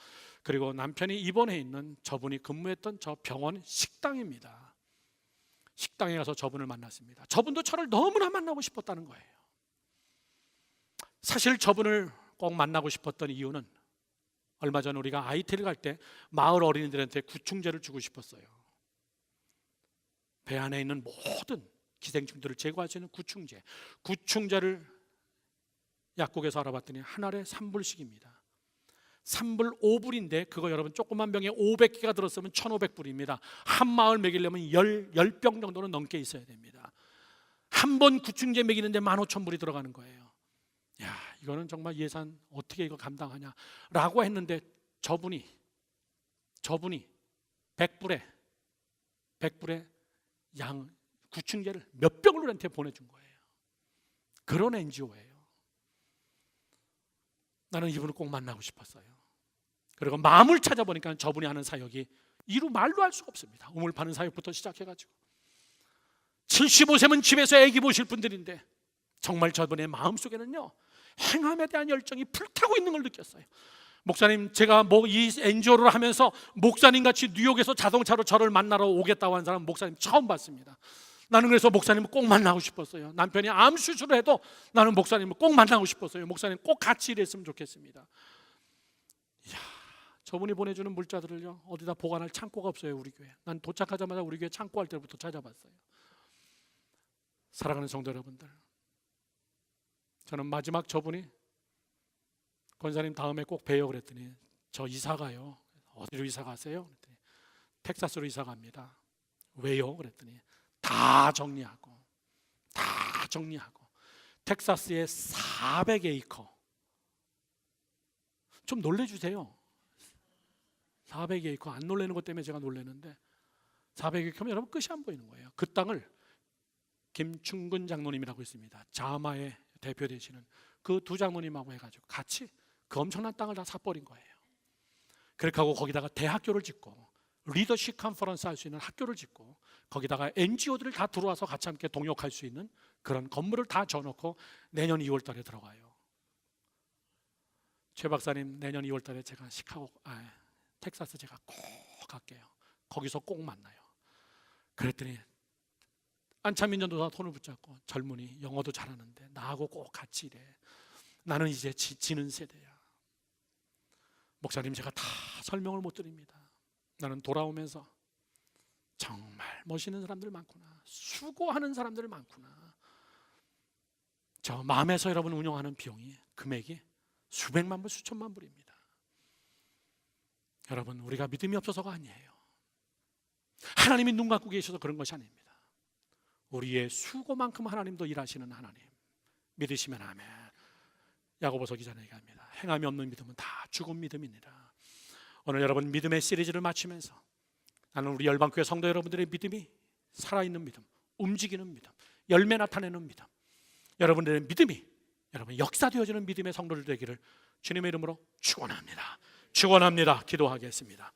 Speaker 1: 그리고 남편이 입원해 있는 저분이 근무했던 저 병원 식당입니다. 식당에 가서 저분을 만났습니다. 저분도 저를 너무나 만나고 싶었다는 거예요. 사실 저분을 꼭 만나고 싶었던 이유는 얼마 전 우리가 아이티를 갈 때 마을 어린이들한테 구충제를 주고 싶었어요. 배 안에 있는 모든 기생충들을 제거할 수 있는 구충제를 약국에서 알아봤더니 한 알에 3불씩입니다. 3불 5불인데 그거 여러분 조그만 병에 500개가 들었으면 1,500불입니다. 한 마을 먹이려면 10병 정도는 넘게 있어야 됩니다. 한 번 구충제 먹이는데 15,000불이 들어가는 거예요. 야, 이거는 정말 예산 어떻게 이거 감당하냐 라고 했는데 저분이 100불에 양 구충제를 몇 병을 우리한테 보내준 거예요. 그런 NGO예요. 나는 이분을 꼭 만나고 싶었어요. 그리고 마음을 찾아보니까 저분이 하는 사역이 이루 말로 할 수가 없습니다. 우물 파는 사역부터 시작해가지고 75세면 집에서 애기 보실 분들인데 정말 저분의 마음속에는요 행함에 대한 열정이 불타고 있는 걸 느꼈어요. 목사님, 제가 이 NGO를 하면서 목사님같이 뉴욕에서 자동차로 저를 만나러 오겠다고 한 사람 목사님 처음 봤습니다. 나는 그래서 목사님을 꼭 만나고 싶었어요. 남편이 암 수술을 해도 나는 목사님을 꼭 만나고 싶었어요. 목사님 꼭 같이 일했으면 좋겠습니다. 이야, 저분이 보내주는 물자들을요 어디다 보관할 창고가 없어요. 우리 교회. 난 도착하자마자 우리 교회 창고할 때부터 찾아봤어요. 사랑하는 성도 여러분들, 저는 마지막 저분이 권사님 다음에 꼭 봬요 그랬더니 저 이사 가요. 어디로 이사 가세요? 그랬더니 텍사스로 이사 갑니다. 왜요? 그랬더니 다 정리하고 텍사스에 400에이커. 좀 놀래주세요. 400에이커. 안 놀래는 것 때문에 제가 놀래는데 400에이커면 여러분 끝이 안 보이는 거예요. 그 땅을 김충근 장로님이라고 있습니다. 자마의 대표 되시는 그 두 장로님하고 해가지고 같이 그 엄청난 땅을 다 사버린 거예요. 그렇게 하고 거기다가 대학교를 짓고 리더십 컨퍼런스 할 수 있는 학교를 짓고 거기다가 NGO들을 다 들어와서 같이 함께 동역할 수 있는 그런 건물을 다 져놓고 내년 2월 달에 들어가요. 최 박사님, 내년 2월 달에 제가 텍사스 제가 꼭 갈게요. 거기서 꼭 만나요. 그랬더니 안찬민 전도사 손을 붙잡고, 젊은이 영어도 잘하는데 나하고 꼭 같이 일해. 나는 이제 지는 세대야. 목사님, 제가 다 설명을 못 드립니다. 나는 돌아오면서 정말 멋있는 사람들 많구나, 수고하는 사람들 많구나. 저 마음에서 여러분 운영하는 비용이, 금액이 수백만 불, 수천만 불입니다. 여러분, 우리가 믿음이 없어서가 아니에요. 하나님이 눈 감고 계셔서 그런 것이 아닙니다. 우리의 수고만큼 하나님도 일하시는 하나님 믿으시면 아멘. 야고보서 기자는 얘기합니다. 행함이 없는 믿음은 다 죽은 믿음입니다. 오늘 여러분 믿음의 시리즈를 마치면서 나는 우리 열방교회 성도 여러분들의 믿음이 살아있는 믿음, 움직이는 믿음, 열매 나타내는 믿음, 여러분들의 믿음이 여러분 역사되어지는 믿음의 성도들 되기를 주님의 이름으로 축원합니다. 기도하겠습니다.